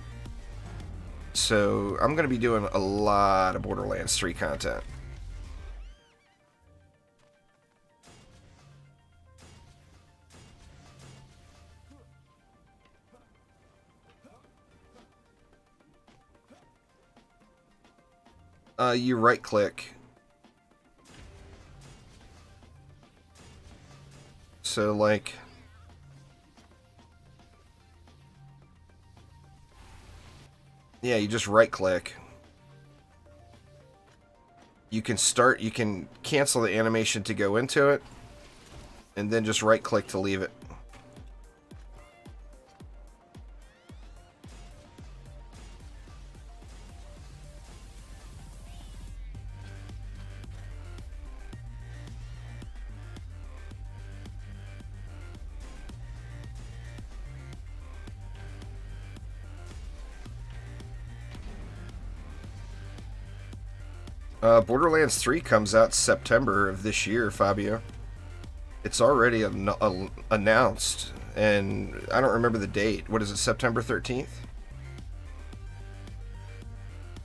So I'm going to be doing a lot of Borderlands 3 content. You right click. So like, yeah, you just right click. You can cancel the animation to go into it, and then just right click to leave it. Borderlands 3 comes out September of this year, Fabio. It's already announced, and I don't remember the date. What is it, September 13th?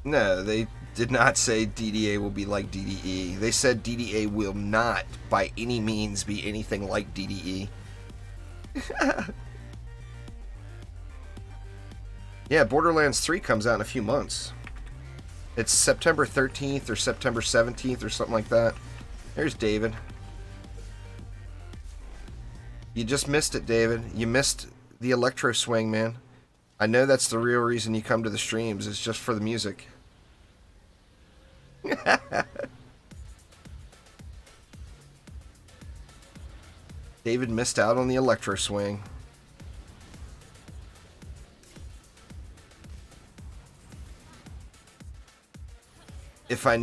No, they did not say DDA will be like DDE. They said DDA will not, by any means, be anything like DDE. Yeah, Borderlands 3 comes out in a few months. It's September 13th or September 17th or something like that. There's David. You just missed it, David. You missed the electro swing, man. I know that's the real reason you come to the streams. It's just for the music. David missed out on the electro swing. If I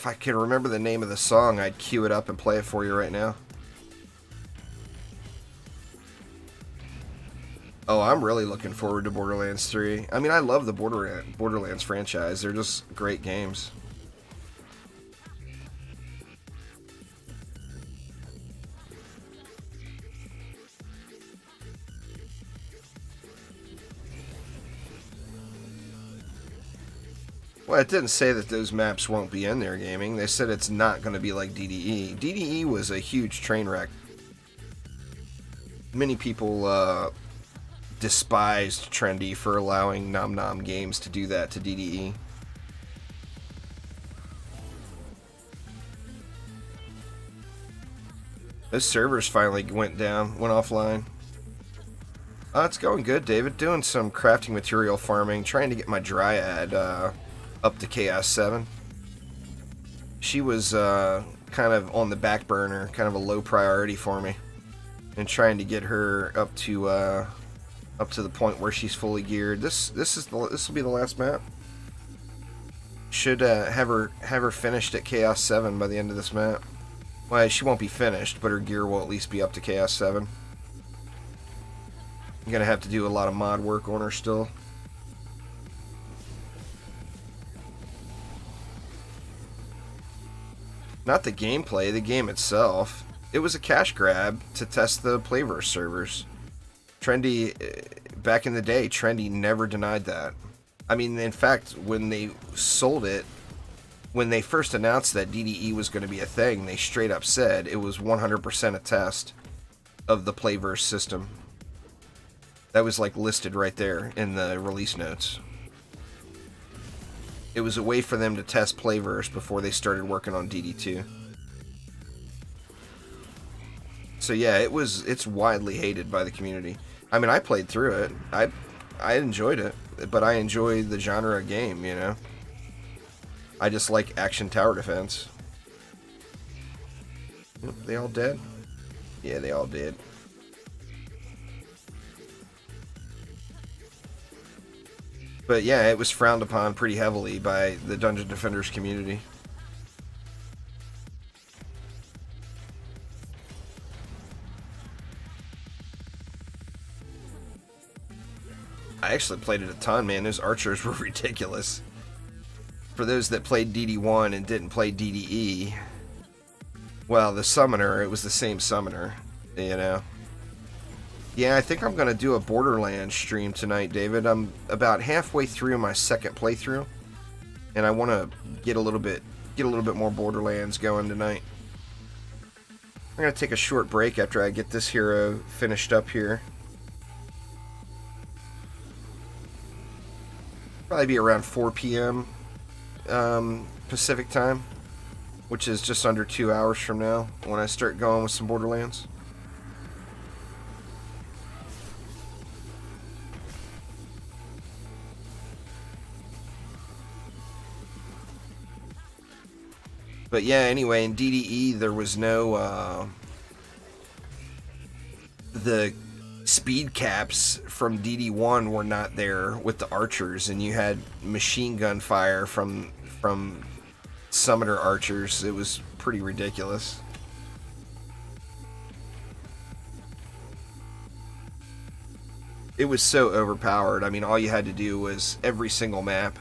if I could remember the name of the song, I'd cue it up and play it for you right now. Oh, I'm really looking forward to Borderlands 3. I mean, I love the Borderlands franchise. They're just great games. Well, it didn't say that those maps won't be in there, gaming. They said it's not going to be like DDE. DDE was a huge train wreck. Many people despised Trendy for allowing Nom Nom Games to do that to DDE. Those servers finally went offline. It's going good, David. Doing some crafting material farming, trying to get my Dryad up to Chaos 7. She was kind of on the back burner, kind of a low priority for me, and trying to get her up to the point where she's fully geared. This will be the last map. Should have her finished at Chaos 7 by the end of this map. Well, she won't be finished, but her gear will at least be up to Chaos 7. I'm gonna have to do a lot of mod work on her still. Not the gameplay, the game itself. It was a cash grab to test the Playverse servers. Trendy, back in the day, Trendy never denied that. I mean, in fact, when they sold it, when they first announced that DDE was going to be a thing, they straight up said it was 100% a test of the Playverse system. That was like listed right there in the release notes. It was a way for them to test Playverse before they started working on DD2. So yeah, it's widely hated by the community. I mean, I played through it. I enjoyed it, but I enjoy the genre of game, you know. I just like action tower defense. Yep, they all dead? Yeah, they all did. But yeah, it was frowned upon pretty heavily by the Dungeon Defenders community. I actually played it a ton, man. Those archers were ridiculous. For those that played DD1 and didn't play DDE, well, the summoner, it was the same summoner, you know. Yeah, I think I'm going to do a Borderlands stream tonight, David. I'm about halfway through my second playthrough, and I want to get a little bit more Borderlands going tonight. I'm going to take a short break after I get this hero finished up here. Probably be around 4 p.m. Pacific time, which is just under 2 hours from now when I start going with some Borderlands. But yeah, anyway, in DDE there was no the speed caps from DD1 were not there with the archers, and you had machine gun fire from summoner archers. It was pretty ridiculous. It was so overpowered. I mean, all you had to do was every single map,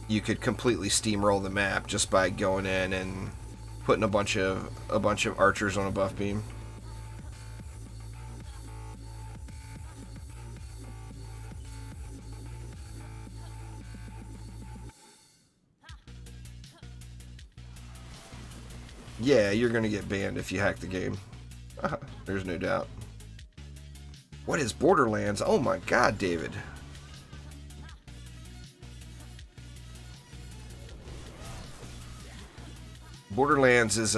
you could completely steamroll the map just by going in and putting a bunch of archers on a buff beam. Yeah, you're gonna get banned if you hack the game. There's no doubt. What is Borderlands? Oh my god, David. Borderlands is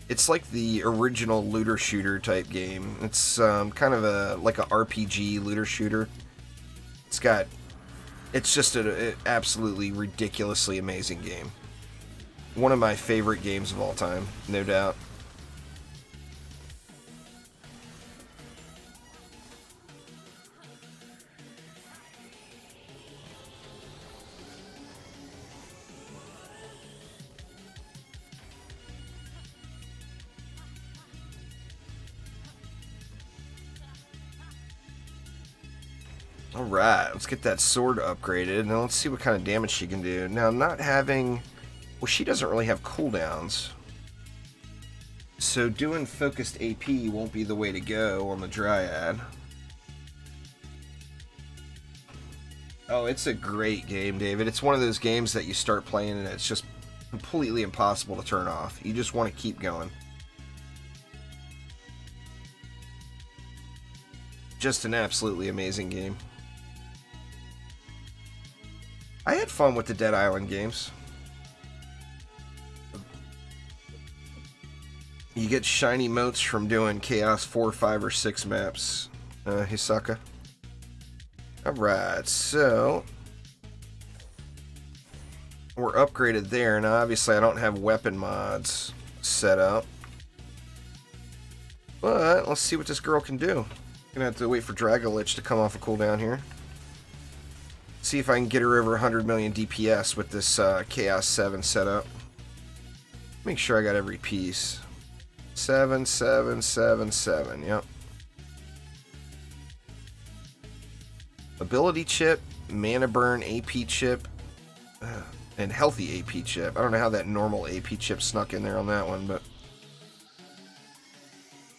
it's like the original looter shooter type game. It's kind of like a RPG looter shooter. It's just an absolutely ridiculously amazing game. One of my favorite games of all time, no doubt. Alright, let's get that sword upgraded, and let's see what kind of damage she can do. Now, not having... Well, she doesn't really have cooldowns. So doing focused AP won't be the way to go on the Dryad. Oh, it's a great game, David. It's one of those games that you start playing and it's just completely impossible to turn off. You just want to keep going. Just an absolutely amazing game. I had fun with the Dead Island games. You get shiny motes from doing Chaos 4, 5, or 6 maps, Hisaka. Alright, so we're upgraded there. Now, obviously, I don't have weapon mods set up. But let's see what this girl can do. Gonna have to wait for Dragolich to come off a cooldown here. See if I can get her over 100 million DPS with this Chaos 7 setup. Make sure I got every piece. 7, 7, 7, 7, yep. Ability chip, mana burn AP chip, and healthy AP chip. I don't know how that normal AP chip snuck in there on that one, but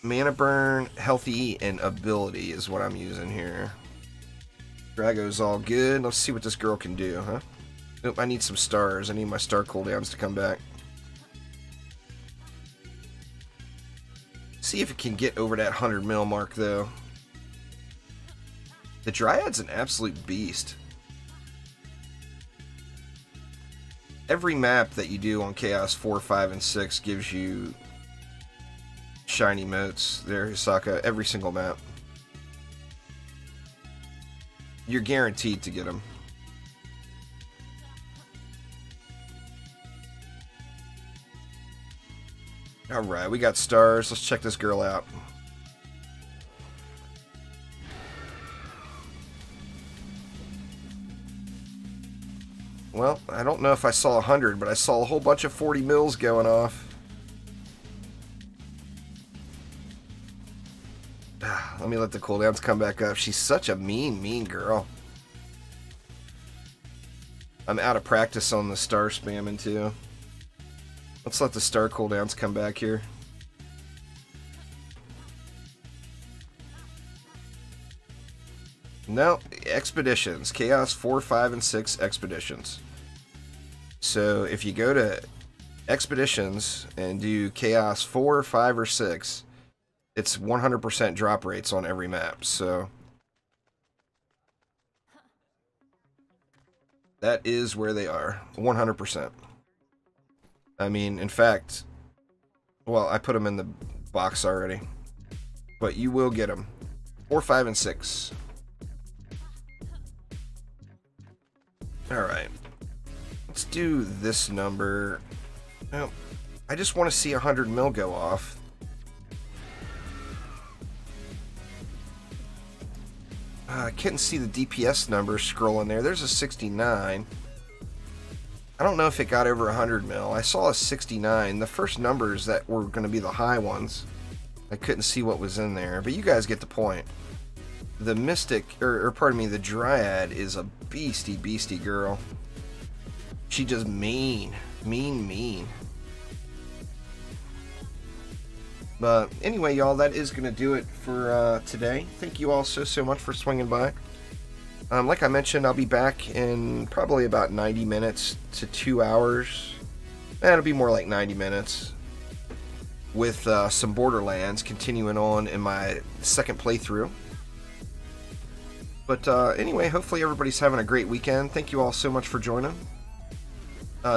mana burn, healthy, and ability is what I'm using here. Drago's all good. Let's see what this girl can do, huh? Nope, I need some stars. I need my star cooldowns to come back. See if it can get over that 100 mil mark, though. The Dryad's an absolute beast. Every map that you do on Chaos 4, 5, and 6 gives you shiny motes there, Hisaka. Every single map. You're guaranteed to get them. Alright, we got stars. Let's check this girl out. Well, I don't know if I saw 100, but I saw a whole bunch of 40 mils going off. Let me let the cooldowns come back up. She's such a mean girl. I'm out of practice on the star spamming too. Let's let the star cooldowns come back here. No, expeditions. Chaos 4, 5, and 6 expeditions. So if you go to expeditions and do Chaos 4, 5, or 6, it's 100% drop rates on every map. So that is where they are. 100%. I mean, in fact, well, I put them in the box already. But you will get them. 4, 5, and 6. Alright. Let's do this number. Oh, I just want to see 100 mil go off. I couldn't see the DPS number scrolling there. There's a 69. I don't know if it got over 100 mil. I saw a 69. The first numbers that were going to be the high ones, I couldn't see what was in there. But you guys get the point. The Mystic, or pardon me, the Dryad is a beastie girl. She just mean. But anyway, y'all, that is going to do it for today. Thank you all so much for swinging by. Like I mentioned, I'll be back in probably about 90 minutes to 2 hours. It'll be more like 90 minutes. With some Borderlands continuing on in my second playthrough. But anyway, hopefully everybody's having a great weekend. Thank you all so much for joining.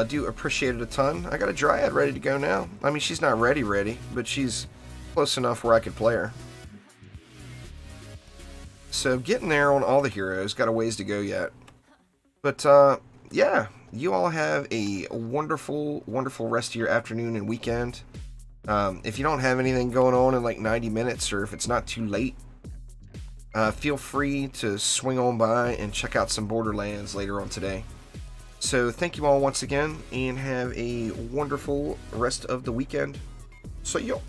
Do appreciate it a ton. I got a Dryad ready to go now. I mean, she's not ready, but she's close enough where I could play her. So getting there on all the heroes. Got a ways to go yet. But yeah, you all have a wonderful rest of your afternoon and weekend. If you don't have anything going on in like 90 minutes, or if it's not too late, feel free to swing on by and check out some Borderlands later on today. So thank you all once again, and have a wonderful rest of the weekend. So yo.